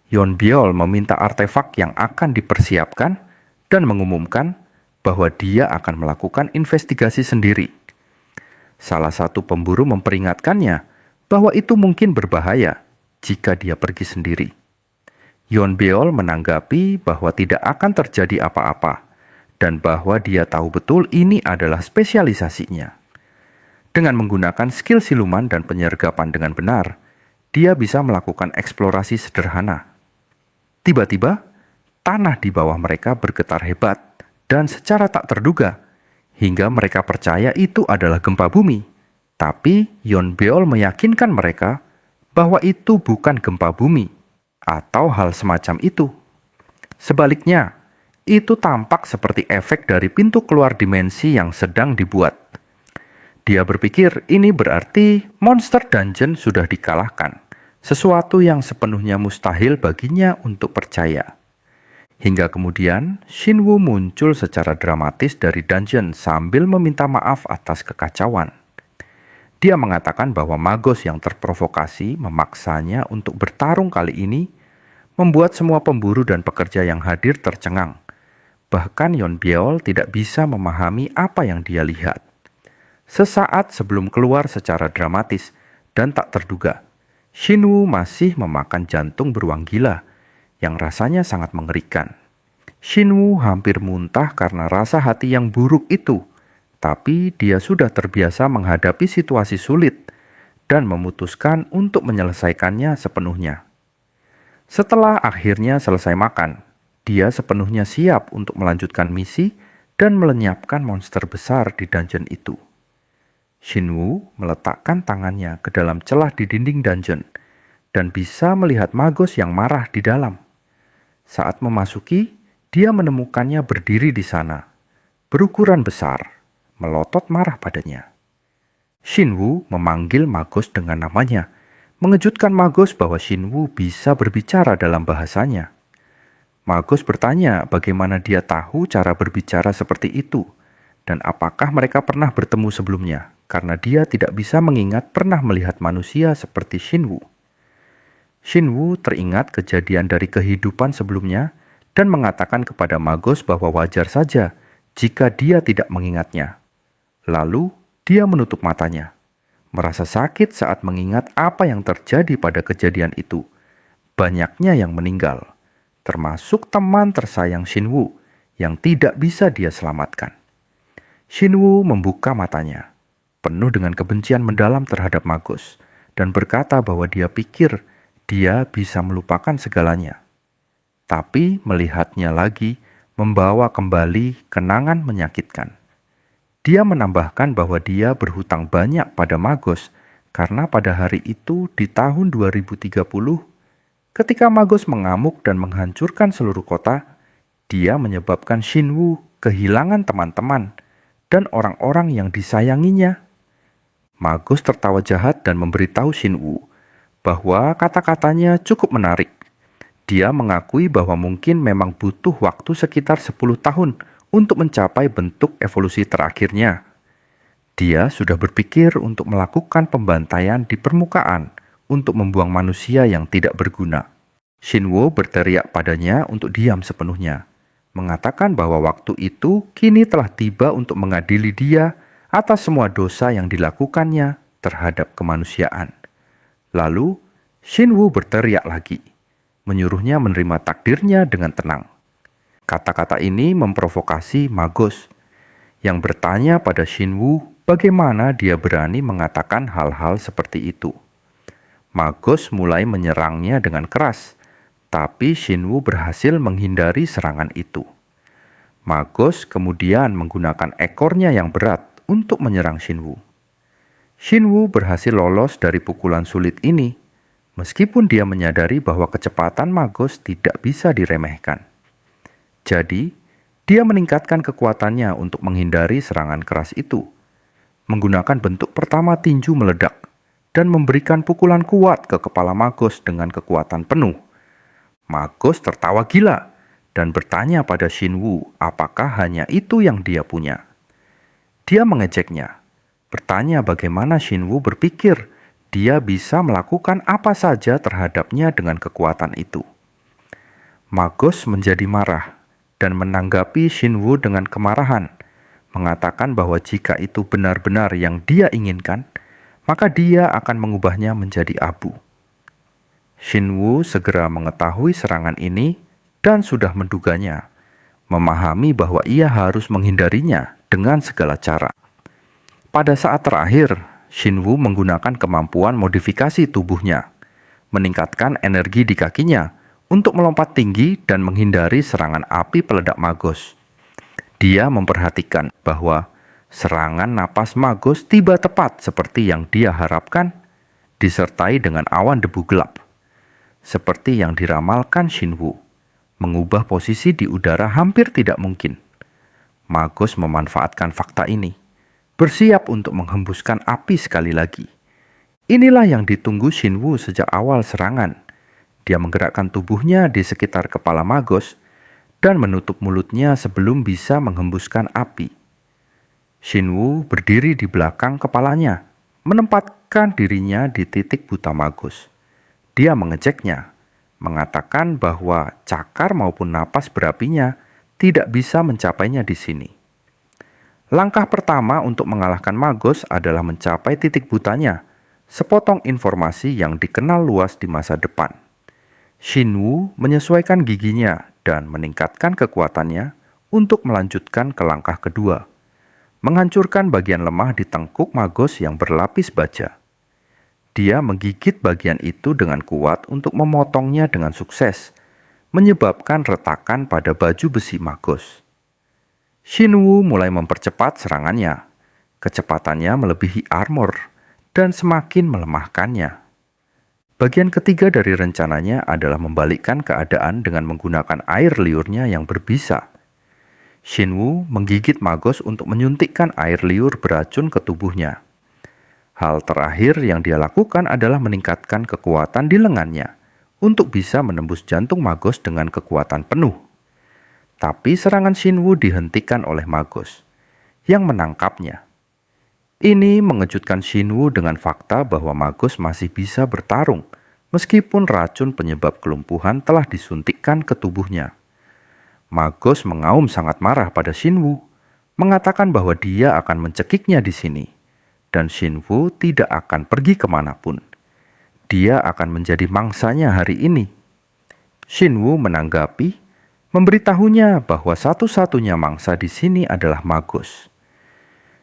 Yeon Beol meminta artefak yang akan dipersiapkan dan mengumumkan bahwa dia akan melakukan investigasi sendiri. Salah satu pemburu memperingatkannya bahwa itu mungkin berbahaya jika dia pergi sendiri. Yeon Beol menanggapi bahwa tidak akan terjadi apa-apa dan bahwa dia tahu betul ini adalah spesialisasinya. Dengan menggunakan skill siluman dan penyergapan dengan benar, dia bisa melakukan eksplorasi sederhana. Tiba-tiba, tanah di bawah mereka bergetar hebat dan secara tak terduga, hingga mereka percaya itu adalah gempa bumi. Tapi Yeon Beol meyakinkan mereka bahwa itu bukan gempa bumi atau hal semacam itu. Sebaliknya, itu tampak seperti efek dari pintu keluar dimensi yang sedang dibuat. Dia berpikir ini berarti monster dungeon sudah dikalahkan, sesuatu yang sepenuhnya mustahil baginya untuk percaya. Hingga kemudian, Shinwu muncul secara dramatis dari dungeon sambil meminta maaf atas kekacauan. Dia mengatakan bahwa Magos yang terprovokasi memaksanya untuk bertarung kali ini membuat semua pemburu dan pekerja yang hadir tercengang. Bahkan Yeon Byeol tidak bisa memahami apa yang dia lihat. Sesaat sebelum keluar secara dramatis dan tak terduga, Shinwoo masih memakan jantung beruang gila yang rasanya sangat mengerikan. Shinwoo hampir muntah karena rasa hati yang buruk itu, tapi dia sudah terbiasa menghadapi situasi sulit dan memutuskan untuk menyelesaikannya sepenuhnya. Setelah akhirnya selesai makan, dia sepenuhnya siap untuk melanjutkan misi dan melenyapkan monster besar di dungeon itu. Shinwoo meletakkan tangannya ke dalam celah di dinding dungeon dan bisa melihat Magos yang marah di dalam. Saat memasuki, dia menemukannya berdiri di sana, berukuran besar, melotot marah padanya. Shinwoo memanggil Magos dengan namanya, mengejutkan Magos bahwa Shinwoo bisa berbicara dalam bahasanya. Magos bertanya bagaimana dia tahu cara berbicara seperti itu, dan apakah mereka pernah bertemu sebelumnya, karena dia tidak bisa mengingat pernah melihat manusia seperti Shinwoo. Shinwoo teringat kejadian dari kehidupan sebelumnya dan mengatakan kepada Magos bahwa wajar saja jika dia tidak mengingatnya. Lalu, dia menutup matanya, merasa sakit saat mengingat apa yang terjadi pada kejadian itu. Banyaknya yang meninggal, termasuk teman tersayang Shinwoo yang tidak bisa dia selamatkan. Shinwoo membuka matanya, penuh dengan kebencian mendalam terhadap Magos, dan berkata bahwa dia pikir dia bisa melupakan segalanya. Tapi melihatnya lagi membawa kembali kenangan menyakitkan. Dia menambahkan bahwa dia berhutang banyak pada Magos karena pada hari itu di tahun 2030, ketika Magos mengamuk dan menghancurkan seluruh kota, dia menyebabkan Shinwoo kehilangan teman-teman dan orang-orang yang disayanginya. Magos tertawa jahat dan memberitahu Shinwoo bahwa kata-katanya cukup menarik. Dia mengakui bahwa mungkin memang butuh waktu sekitar 10 tahun untuk mencapai bentuk evolusi terakhirnya. Dia sudah berpikir untuk melakukan pembantaian di permukaan untuk membuang manusia yang tidak berguna. Shinwoo berteriak padanya untuk diam sepenuhnya, mengatakan bahwa waktu itu kini telah tiba untuk mengadili dia atas semua dosa yang dilakukannya terhadap kemanusiaan. Lalu, Shinwoo berteriak lagi, menyuruhnya menerima takdirnya dengan tenang. Kata-kata ini memprovokasi Magos, yang bertanya pada Shinwoo bagaimana dia berani mengatakan hal-hal seperti itu. Magos mulai menyerangnya dengan keras, tapi Shinwoo berhasil menghindari serangan itu. Magos kemudian menggunakan ekornya yang berat untuk menyerang Shinwoo. Shinwoo berhasil lolos dari pukulan sulit ini, meskipun dia menyadari bahwa kecepatan Magos tidak bisa diremehkan. Jadi, dia meningkatkan kekuatannya untuk menghindari serangan keras itu, menggunakan bentuk pertama tinju meledak, dan memberikan pukulan kuat ke kepala Magos dengan kekuatan penuh. Magos tertawa gila dan bertanya pada Shinwoo apakah hanya itu yang dia punya. Dia mengejeknya, bertanya bagaimana Shinwoo berpikir dia bisa melakukan apa saja terhadapnya dengan kekuatan itu. Magos menjadi marah dan menanggapi Shinwoo dengan kemarahan, mengatakan bahwa jika itu benar-benar yang dia inginkan, maka dia akan mengubahnya menjadi abu. Shinwoo segera mengetahui serangan ini dan sudah menduganya, memahami bahwa ia harus menghindarinya dengan segala cara. Pada saat terakhir, Shinwoo menggunakan kemampuan modifikasi tubuhnya, meningkatkan energi di kakinya untuk melompat tinggi dan menghindari serangan api peledak Magos. Dia memperhatikan bahwa serangan napas Magos tiba tepat seperti yang dia harapkan, disertai dengan awan debu gelap. Seperti yang diramalkan Shinwoo, mengubah posisi di udara hampir tidak mungkin. Magos memanfaatkan fakta ini, bersiap untuk menghembuskan api sekali lagi. Inilah yang ditunggu Shinwoo sejak awal serangan. Dia menggerakkan tubuhnya di sekitar kepala Magos dan menutup mulutnya sebelum bisa menghembuskan api. Shinwoo berdiri di belakang kepalanya, menempatkan dirinya di titik buta Magos. Dia mengejeknya, mengatakan bahwa cakar maupun napas berapinya tidak bisa mencapainya di sini. Langkah pertama untuk mengalahkan Magos adalah mencapai titik butanya, sepotong informasi yang dikenal luas di masa depan. Shinwu menyesuaikan giginya dan meningkatkan kekuatannya untuk melanjutkan ke langkah kedua, menghancurkan bagian lemah di tengkuk Magos yang berlapis baja. Dia menggigit bagian itu dengan kuat untuk memotongnya dengan sukses, menyebabkan retakan pada baju besi Magos. Shinwu mulai mempercepat serangannya. Kecepatannya melebihi armor dan semakin melemahkannya. Bagian ketiga dari rencananya adalah membalikkan keadaan dengan menggunakan air liurnya yang berbisa. Shinwu menggigit Magos untuk menyuntikkan air liur beracun ke tubuhnya. Hal terakhir yang dia lakukan adalah meningkatkan kekuatan di lengannya untuk bisa menembus jantung Magos dengan kekuatan penuh. Tapi serangan Shinwu dihentikan oleh Magos, yang menangkapnya. Ini mengejutkan Shinwu dengan fakta bahwa Magos masih bisa bertarung, meskipun racun penyebab kelumpuhan telah disuntikkan ke tubuhnya. Magos mengaum sangat marah pada Shinwu, mengatakan bahwa dia akan mencekiknya di sini, dan Shinwu tidak akan pergi kemanapun. Dia akan menjadi mangsanya hari ini. Shinwu menanggapi, memberitahunya bahwa satu-satunya mangsa di sini adalah Magos.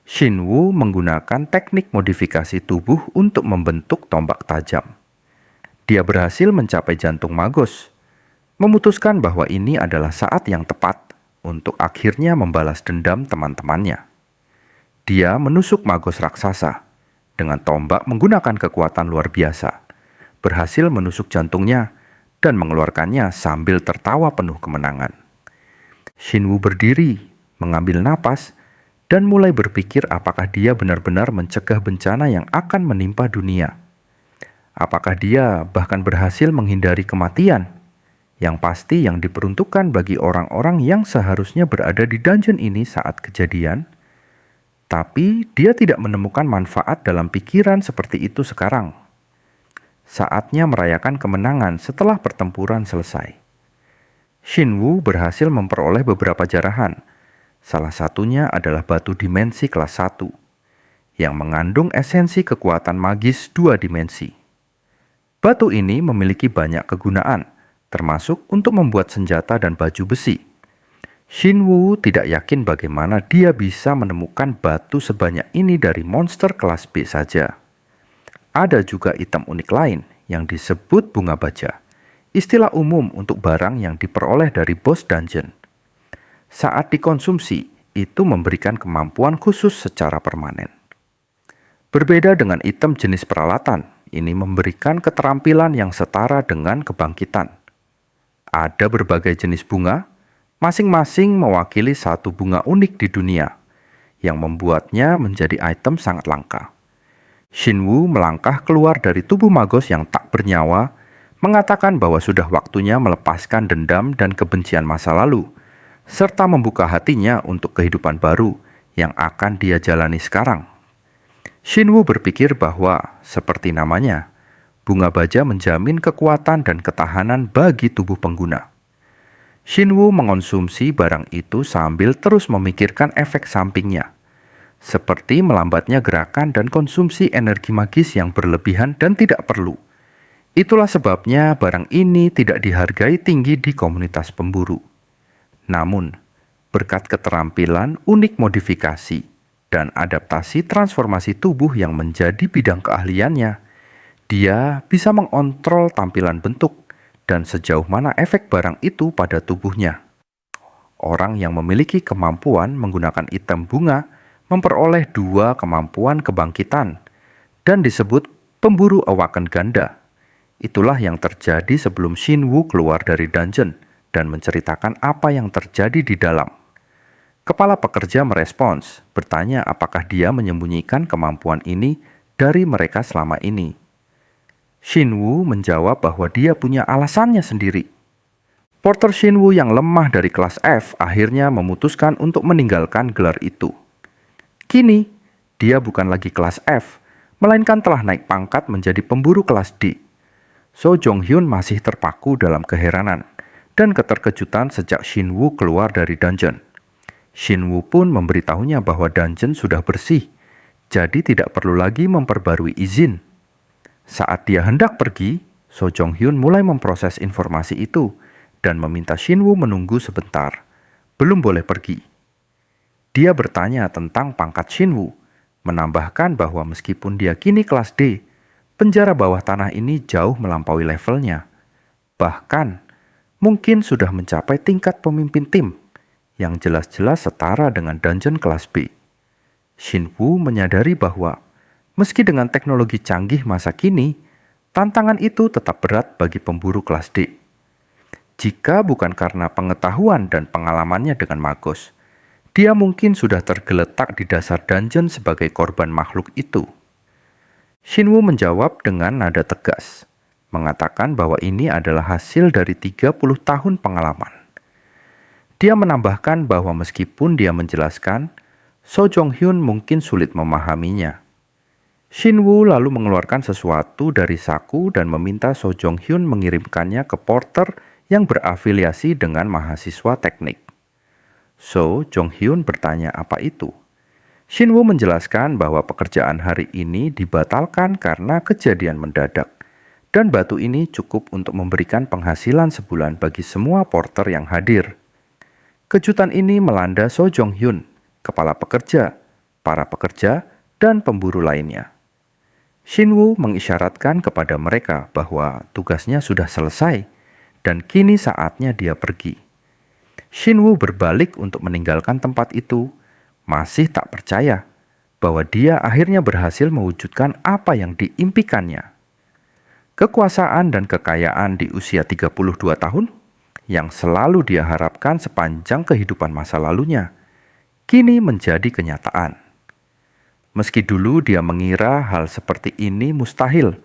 Shinwu menggunakan teknik modifikasi tubuh untuk membentuk tombak tajam. Dia berhasil mencapai jantung Magos, memutuskan bahwa ini adalah saat yang tepat untuk akhirnya membalas dendam teman-temannya. Dia menusuk Magos raksasa dengan tombak menggunakan kekuatan luar biasa, berhasil menusuk jantungnya dan mengeluarkannya sambil tertawa penuh kemenangan. Shinwu berdiri, mengambil napas, dan mulai berpikir apakah dia benar-benar mencegah bencana yang akan menimpa dunia. Apakah dia bahkan berhasil menghindari kematian, yang pasti yang diperuntukkan bagi orang-orang yang seharusnya berada di dungeon ini saat kejadian. Tapi dia tidak menemukan manfaat dalam pikiran seperti itu sekarang. Saatnya merayakan kemenangan setelah pertempuran selesai. Shinwu berhasil memperoleh beberapa jarahan. Salah satunya adalah batu dimensi kelas 1, yang mengandung esensi kekuatan magis 2 dimensi. Batu ini memiliki banyak kegunaan, termasuk untuk membuat senjata dan baju besi. Shinwu tidak yakin bagaimana dia bisa menemukan batu sebanyak ini dari monster kelas B saja. Ada juga item unik lain yang disebut bunga baja, istilah umum untuk barang yang diperoleh dari bos dungeon. Saat dikonsumsi, itu memberikan kemampuan khusus secara permanen. Berbeda dengan item jenis peralatan, ini memberikan keterampilan yang setara dengan kebangkitan. Ada berbagai jenis bunga, masing-masing mewakili satu bunga unik di dunia, yang membuatnya menjadi item sangat langka. Shinwu melangkah keluar dari tubuh Magos yang tak bernyawa, mengatakan bahwa sudah waktunya melepaskan dendam dan kebencian masa lalu, serta membuka hatinya untuk kehidupan baru yang akan dia jalani sekarang. Shinwu berpikir bahwa, seperti namanya, bunga baja menjamin kekuatan dan ketahanan bagi tubuh pengguna. Shinwu mengonsumsi barang itu sambil terus memikirkan efek sampingnya, seperti melambatnya gerakan dan konsumsi energi magis yang berlebihan dan tidak perlu. Itulah sebabnya barang ini tidak dihargai tinggi di komunitas pemburu. Namun, berkat keterampilan unik modifikasi dan adaptasi transformasi tubuh yang menjadi bidang keahliannya, dia bisa mengontrol tampilan bentuk dan sejauh mana efek barang itu pada tubuhnya. Orang yang memiliki kemampuan menggunakan item bunga memperoleh 2 kemampuan kebangkitan dan disebut pemburu awaken ganda. Itulah yang terjadi sebelum Shinwu keluar dari dungeon dan menceritakan apa yang terjadi di dalam. Kepala pekerja merespons, bertanya apakah dia menyembunyikan kemampuan ini dari mereka selama ini. Shinwu menjawab bahwa dia punya alasannya sendiri. Porter Shinwu yang lemah dari kelas F akhirnya memutuskan untuk meninggalkan gelar itu. Kini, dia bukan lagi kelas F, melainkan telah naik pangkat menjadi pemburu kelas D. So Jong-hyun masih terpaku dalam keheranan, dan keterkejutan sejak Shinwoo keluar dari dungeon. Shinwoo pun memberitahunya bahwa dungeon sudah bersih, jadi tidak perlu lagi memperbarui izin. Saat dia hendak pergi, So Jong Hyun mulai memproses informasi itu dan meminta Shinwoo menunggu sebentar. Belum boleh pergi. Dia bertanya tentang pangkat Shinwoo, menambahkan bahwa meskipun dia kini kelas D, penjara bawah tanah ini jauh melampaui levelnya. Bahkan, mungkin sudah mencapai tingkat pemimpin tim, yang jelas-jelas setara dengan dungeon kelas B. Shinwoo menyadari bahwa, meski dengan teknologi canggih masa kini, tantangan itu tetap berat bagi pemburu kelas D. Jika bukan karena pengetahuan dan pengalamannya dengan magos, dia mungkin sudah tergeletak di dasar dungeon sebagai korban makhluk itu. Shinwoo menjawab dengan nada tegas, mengatakan bahwa ini adalah hasil dari 30 tahun pengalaman. Dia menambahkan bahwa meskipun dia menjelaskan, So Jong Hyun mungkin sulit memahaminya. Shinwoo lalu mengeluarkan sesuatu dari saku dan meminta So Jong Hyun mengirimkannya ke porter yang berafiliasi dengan mahasiswa teknik. So Jong Hyun bertanya apa itu. Shinwoo menjelaskan bahwa pekerjaan hari ini dibatalkan karena kejadian mendadak, dan batu ini cukup untuk memberikan penghasilan sebulan bagi semua porter yang hadir. Kejutan ini melanda So Jong Hyun, kepala pekerja, para pekerja, dan pemburu lainnya. Shinwoo mengisyaratkan kepada mereka bahwa tugasnya sudah selesai dan kini saatnya dia pergi. Shinwoo berbalik untuk meninggalkan tempat itu, masih tak percaya bahwa dia akhirnya berhasil mewujudkan apa yang diimpikannya. Kekuasaan dan kekayaan di usia 32 tahun yang selalu dia harapkan sepanjang kehidupan masa lalunya, kini menjadi kenyataan. Meski dulu dia mengira hal seperti ini mustahil,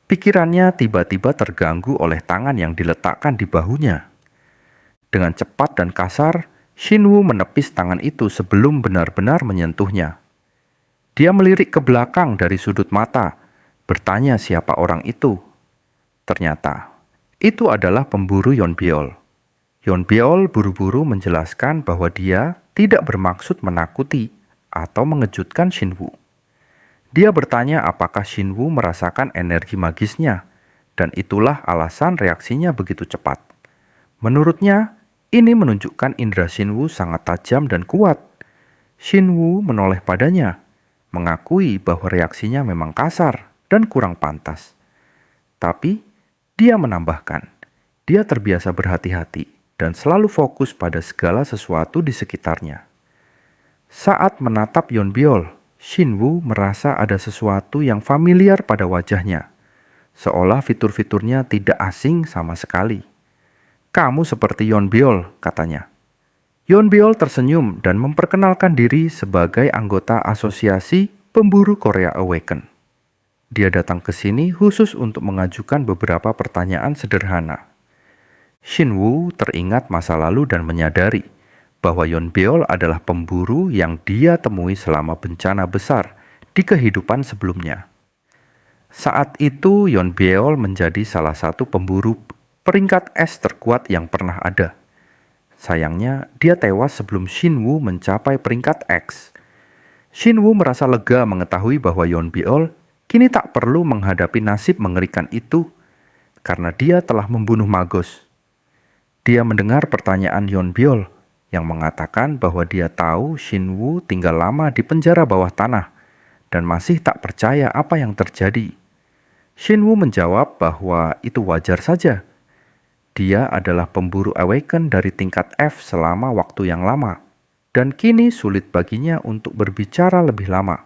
pikirannya tiba-tiba terganggu oleh tangan yang diletakkan di bahunya. Dengan cepat dan kasar, Shinwoo menepis tangan itu sebelum benar-benar menyentuhnya. Dia melirik ke belakang dari sudut mata, bertanya siapa orang itu. Ternyata, itu adalah pemburu Yeon Byeol. Yeon Byeol buru-buru menjelaskan bahwa dia tidak bermaksud menakuti atau mengejutkan Shinwoo. Dia bertanya apakah Shinwoo merasakan energi magisnya, dan itulah alasan reaksinya begitu cepat. Menurutnya, ini menunjukkan indera Shinwoo sangat tajam dan kuat. Shinwoo menoleh padanya, mengakui bahwa reaksinya memang kasar dan kurang pantas. Tapi, dia menambahkan, dia terbiasa berhati-hati dan selalu fokus pada segala sesuatu di sekitarnya. Saat menatap Yeon Byeol, Shinwoo merasa ada sesuatu yang familiar pada wajahnya, seolah fitur-fiturnya tidak asing sama sekali. "Kamu seperti Yeon Byeol," katanya. Yeon Byeol tersenyum dan memperkenalkan diri sebagai anggota asosiasi pemburu Korea Awaken. Dia datang ke sini khusus untuk mengajukan beberapa pertanyaan sederhana. Shinwoo teringat masa lalu dan menyadari bahwa Yeon Byeol adalah pemburu yang dia temui selama bencana besar di kehidupan sebelumnya. Saat itu Yeon Byeol menjadi salah satu pemburu peringkat S terkuat yang pernah ada. Sayangnya, dia tewas sebelum Shinwoo mencapai peringkat X. Shinwoo merasa lega mengetahui bahwa Yeon Byeol kini tak perlu menghadapi nasib mengerikan itu karena dia telah membunuh magos. Dia mendengar pertanyaan Yeon Byeol yang mengatakan bahwa dia tahu Shinwoo tinggal lama di penjara bawah tanah dan masih tak percaya apa yang terjadi. Shinwoo menjawab bahwa itu wajar saja. Dia adalah pemburu Awaken dari tingkat F selama waktu yang lama, dan kini sulit baginya untuk berbicara lebih lama,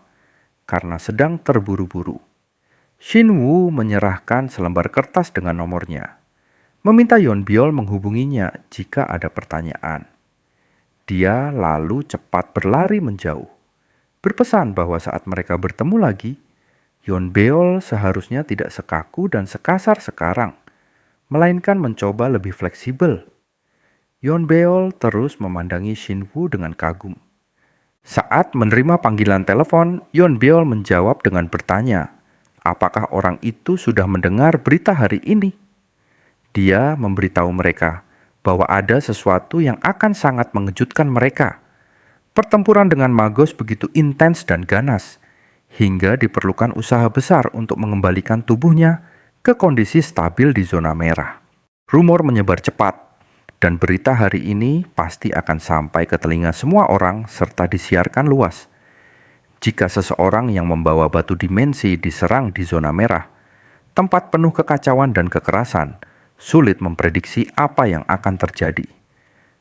karena sedang terburu-buru. Shinwoo menyerahkan selembar kertas dengan nomornya, meminta Yeon Byeol menghubunginya jika ada pertanyaan. Dia lalu cepat berlari menjauh, berpesan bahwa saat mereka bertemu lagi, Yeon Byeol seharusnya tidak sekaku dan sekasar sekarang, melainkan mencoba lebih fleksibel. Yeon Byeol terus memandangi Shinwoo dengan kagum. Saat menerima panggilan telepon, Yeon Byeol menjawab dengan bertanya, apakah orang itu sudah mendengar berita hari ini? Dia memberitahu mereka bahwa ada sesuatu yang akan sangat mengejutkan mereka. Pertempuran dengan Magos begitu intens dan ganas, hingga diperlukan usaha besar untuk mengembalikan tubuhnya ke kondisi stabil di zona merah. Rumor menyebar cepat, dan berita hari ini pasti akan sampai ke telinga semua orang serta disiarkan luas. Jika seseorang yang membawa batu dimensi diserang di zona merah, tempat penuh kekacauan dan kekerasan, sulit memprediksi apa yang akan terjadi.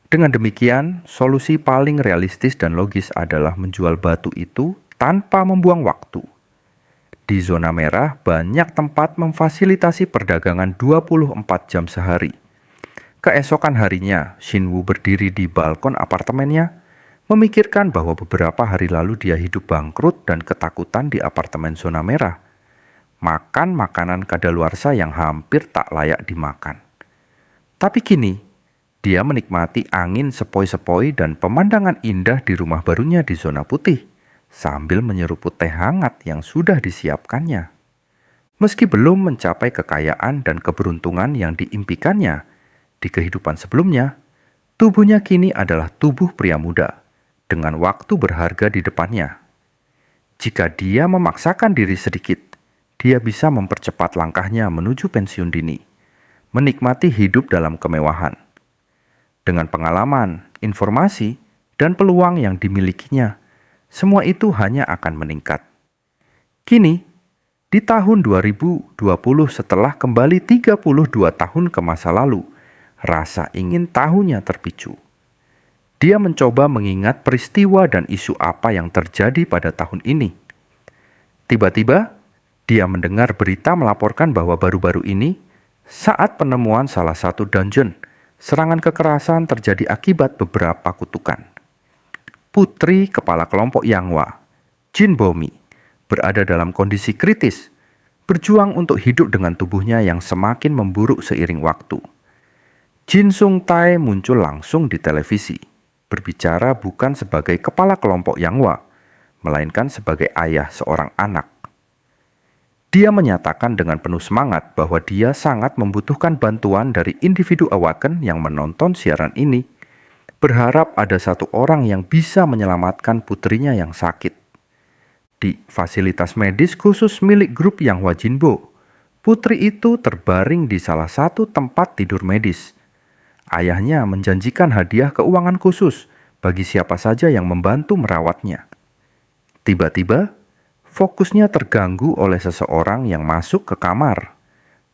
Dengan demikian, solusi paling realistis dan logis adalah menjual batu itu tanpa membuang waktu. Di zona merah, banyak tempat memfasilitasi perdagangan 24 jam sehari. Keesokan harinya, Shinwoo berdiri di balkon apartemennya, memikirkan bahwa beberapa hari lalu dia hidup bangkrut dan ketakutan di apartemen zona merah. Makan makanan kadaluarsa yang hampir tak layak dimakan. Tapi kini, dia menikmati angin sepoi-sepoi dan pemandangan indah di rumah barunya di zona putih, sambil menyeruput teh hangat yang sudah disiapkannya. Meski belum mencapai kekayaan dan keberuntungan yang diimpikannya di kehidupan sebelumnya, tubuhnya kini adalah tubuh pria muda, dengan waktu berharga di depannya. Jika dia memaksakan diri sedikit, dia bisa mempercepat langkahnya menuju pensiun dini, menikmati hidup dalam kemewahan. Dengan pengalaman, informasi, dan peluang yang dimilikinya, semua itu hanya akan meningkat. Kini, di tahun 2020 setelah kembali 32 tahun ke masa lalu, rasa ingin tahunya terpicu. Dia mencoba mengingat peristiwa dan isu apa yang terjadi pada tahun ini. Tiba-tiba, dia mendengar berita melaporkan bahwa baru-baru ini, saat penemuan salah satu dungeon, serangan kekerasan terjadi akibat beberapa kutukan. Putri kepala kelompok Yanghwa, Jin Bomi, berada dalam kondisi kritis, berjuang untuk hidup dengan tubuhnya yang semakin memburuk seiring waktu. Jin Sung Tae muncul langsung di televisi, berbicara bukan sebagai kepala kelompok Yanghwa, melainkan sebagai ayah seorang anak. Dia menyatakan dengan penuh semangat bahwa dia sangat membutuhkan bantuan dari individu Awaken yang menonton siaran ini, berharap ada satu orang yang bisa menyelamatkan putrinya yang sakit. Di fasilitas medis khusus milik grup Yanghwa Jinbo, putri itu terbaring di salah satu tempat tidur medis. Ayahnya menjanjikan hadiah keuangan khusus bagi siapa saja yang membantu merawatnya. Tiba-tiba, fokusnya terganggu oleh seseorang yang masuk ke kamar,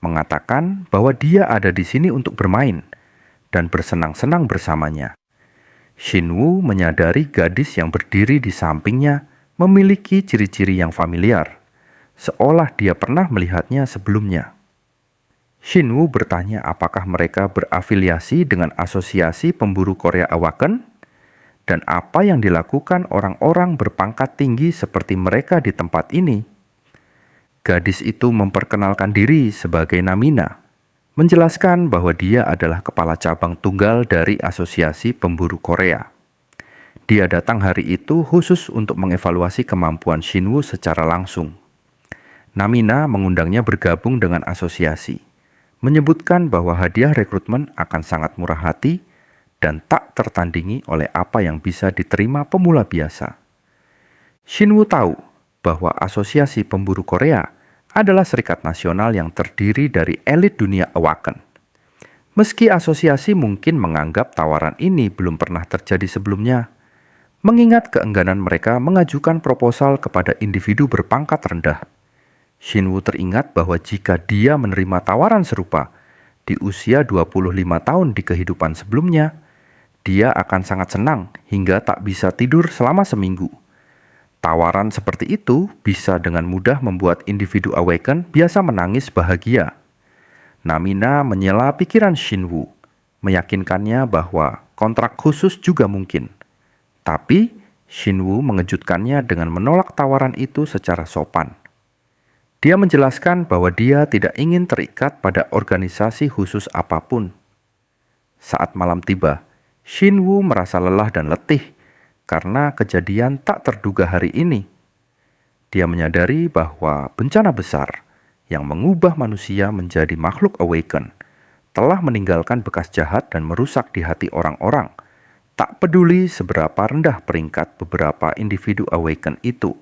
mengatakan bahwa dia ada di sini untuk bermain dan bersenang-senang bersamanya. Shinwoo menyadari gadis yang berdiri di sampingnya memiliki ciri-ciri yang familiar, seolah dia pernah melihatnya sebelumnya. Shinwoo bertanya apakah mereka berafiliasi dengan Asosiasi Pemburu Korea Awaken, dan apa yang dilakukan orang-orang berpangkat tinggi seperti mereka di tempat ini. Gadis itu memperkenalkan diri sebagai Namina, menjelaskan bahwa dia adalah kepala cabang tunggal dari Asosiasi Pemburu Korea. Dia datang hari itu khusus untuk mengevaluasi kemampuan Shinwoo secara langsung. Namina mengundangnya bergabung dengan asosiasi, menyebutkan bahwa hadiah rekrutmen akan sangat murah hati dan tak tertandingi oleh apa yang bisa diterima pemula biasa. Shinwoo tahu bahwa Asosiasi Pemburu Korea adalah serikat nasional yang terdiri dari elit dunia Awaken. Meski asosiasi mungkin menganggap tawaran ini belum pernah terjadi sebelumnya, mengingat keengganan mereka mengajukan proposal kepada individu berpangkat rendah. Shinwoo teringat bahwa jika dia menerima tawaran serupa di usia 25 tahun di kehidupan sebelumnya, dia akan sangat senang hingga tak bisa tidur selama seminggu. Tawaran seperti itu bisa dengan mudah membuat individu Awaken biasa menangis bahagia. Namina menyela pikiran Shinwoo, meyakinkannya bahwa kontrak khusus juga mungkin. Tapi Shinwoo mengejutkannya dengan menolak tawaran itu secara sopan. Dia menjelaskan bahwa dia tidak ingin terikat pada organisasi khusus apapun. Saat malam tiba, Shinwoo merasa lelah dan letih karena kejadian tak terduga hari ini. Dia menyadari bahwa bencana besar yang mengubah manusia menjadi makhluk Awaken telah meninggalkan bekas jahat dan merusak di hati orang-orang, tak peduli seberapa rendah peringkat beberapa individu awaken itu.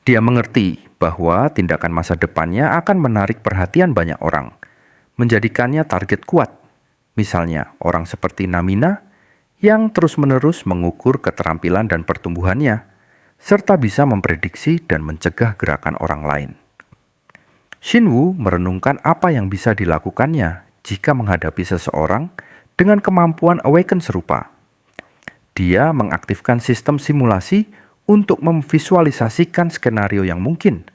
Dia mengerti bahwa tindakan masa depannya akan menarik perhatian banyak orang, menjadikannya target kuat. Misalnya, orang seperti Namina yang terus-menerus mengukur keterampilan dan pertumbuhannya, serta bisa memprediksi dan mencegah gerakan orang lain. Shinwu merenungkan apa yang bisa dilakukannya jika menghadapi seseorang dengan kemampuan awaken serupa. Dia mengaktifkan sistem simulasi untuk memvisualisasikan skenario yang mungkin,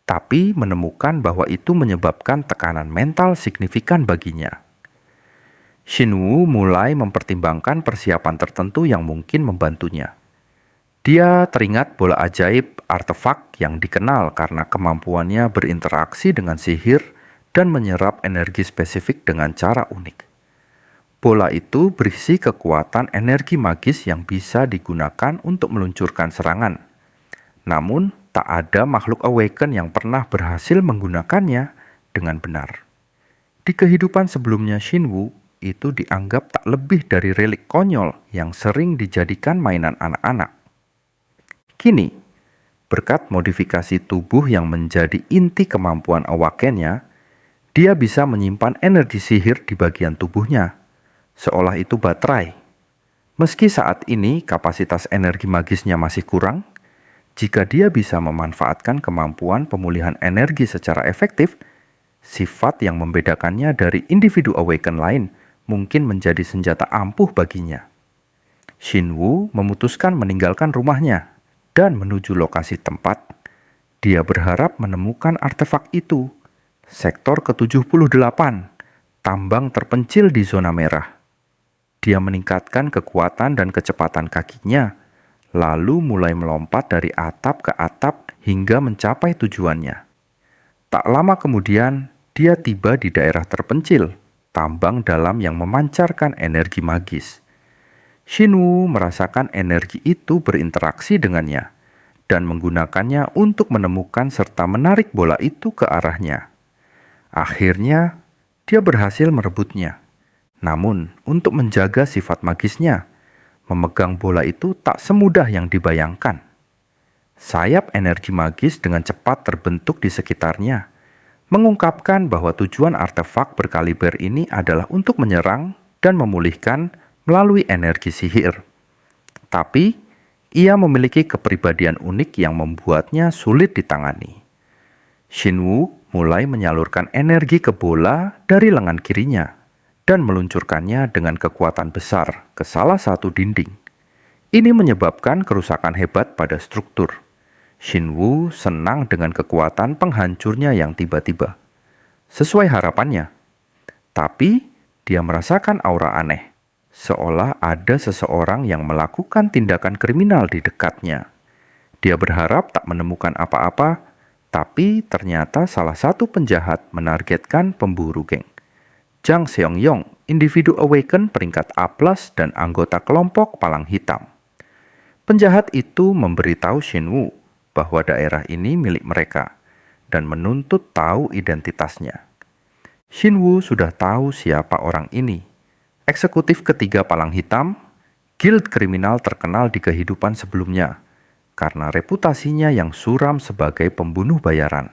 tapi menemukan bahwa itu menyebabkan tekanan mental signifikan baginya. Shinwu mulai mempertimbangkan persiapan tertentu yang mungkin membantunya. Dia teringat bola ajaib artefak yang dikenal karena kemampuannya berinteraksi dengan sihir dan menyerap energi spesifik dengan cara unik. Bola itu berisi kekuatan energi magis yang bisa digunakan untuk meluncurkan serangan. Namun, tak ada makhluk awaken yang pernah berhasil menggunakannya dengan benar. Di kehidupan sebelumnya Shinwu, itu dianggap tak lebih dari relik konyol yang sering dijadikan mainan anak-anak. Kini, berkat modifikasi tubuh yang menjadi inti kemampuan awakennya, dia bisa menyimpan energi sihir di bagian tubuhnya, seolah itu baterai. Meski saat ini kapasitas energi magisnya masih kurang, jika dia bisa memanfaatkan kemampuan pemulihan energi secara efektif, sifat yang membedakannya dari individu awaken lain mungkin menjadi senjata ampuh baginya. Shinwu memutuskan meninggalkan rumahnya dan menuju lokasi tempat. Dia berharap menemukan artefak itu, sektor ke-78, tambang terpencil di zona merah. Dia meningkatkan kekuatan dan kecepatan kakinya, lalu mulai melompat dari atap ke atap hingga mencapai tujuannya. Tak lama kemudian, dia tiba di daerah terpencil, tambang dalam yang memancarkan energi magis. Shinwu merasakan energi itu berinteraksi dengannya dan menggunakannya untuk menemukan serta menarik bola itu ke arahnya. Akhirnya, dia berhasil merebutnya. Namun, untuk menjaga sifat magisnya, memegang bola itu tak semudah yang dibayangkan. Sayap energi magis dengan cepat terbentuk di sekitarnya, mengungkapkan bahwa tujuan artefak berkaliber ini adalah untuk menyerang dan memulihkan melalui energi sihir. Tapi, ia memiliki kepribadian unik yang membuatnya sulit ditangani. Shinwu mulai menyalurkan energi ke bola dari lengan kirinya dan meluncurkannya dengan kekuatan besar ke salah satu dinding. Ini menyebabkan kerusakan hebat pada struktur. Shinwu senang dengan kekuatan penghancurnya yang tiba-tiba, sesuai harapannya. Tapi, dia merasakan aura aneh, seolah ada seseorang yang melakukan tindakan kriminal di dekatnya. Dia berharap tak menemukan apa-apa, tapi ternyata salah satu penjahat menargetkan pemburu geng. Jang Seongyong, individu awaken peringkat A+ dan anggota kelompok Palang Hitam. Penjahat itu memberitahu Shinwu bahwa daerah ini milik mereka dan menuntut tahu identitasnya. Shinwu sudah tahu siapa orang ini. Eksekutif ketiga Palang Hitam, guild kriminal terkenal di kehidupan sebelumnya karena reputasinya yang suram sebagai pembunuh bayaran.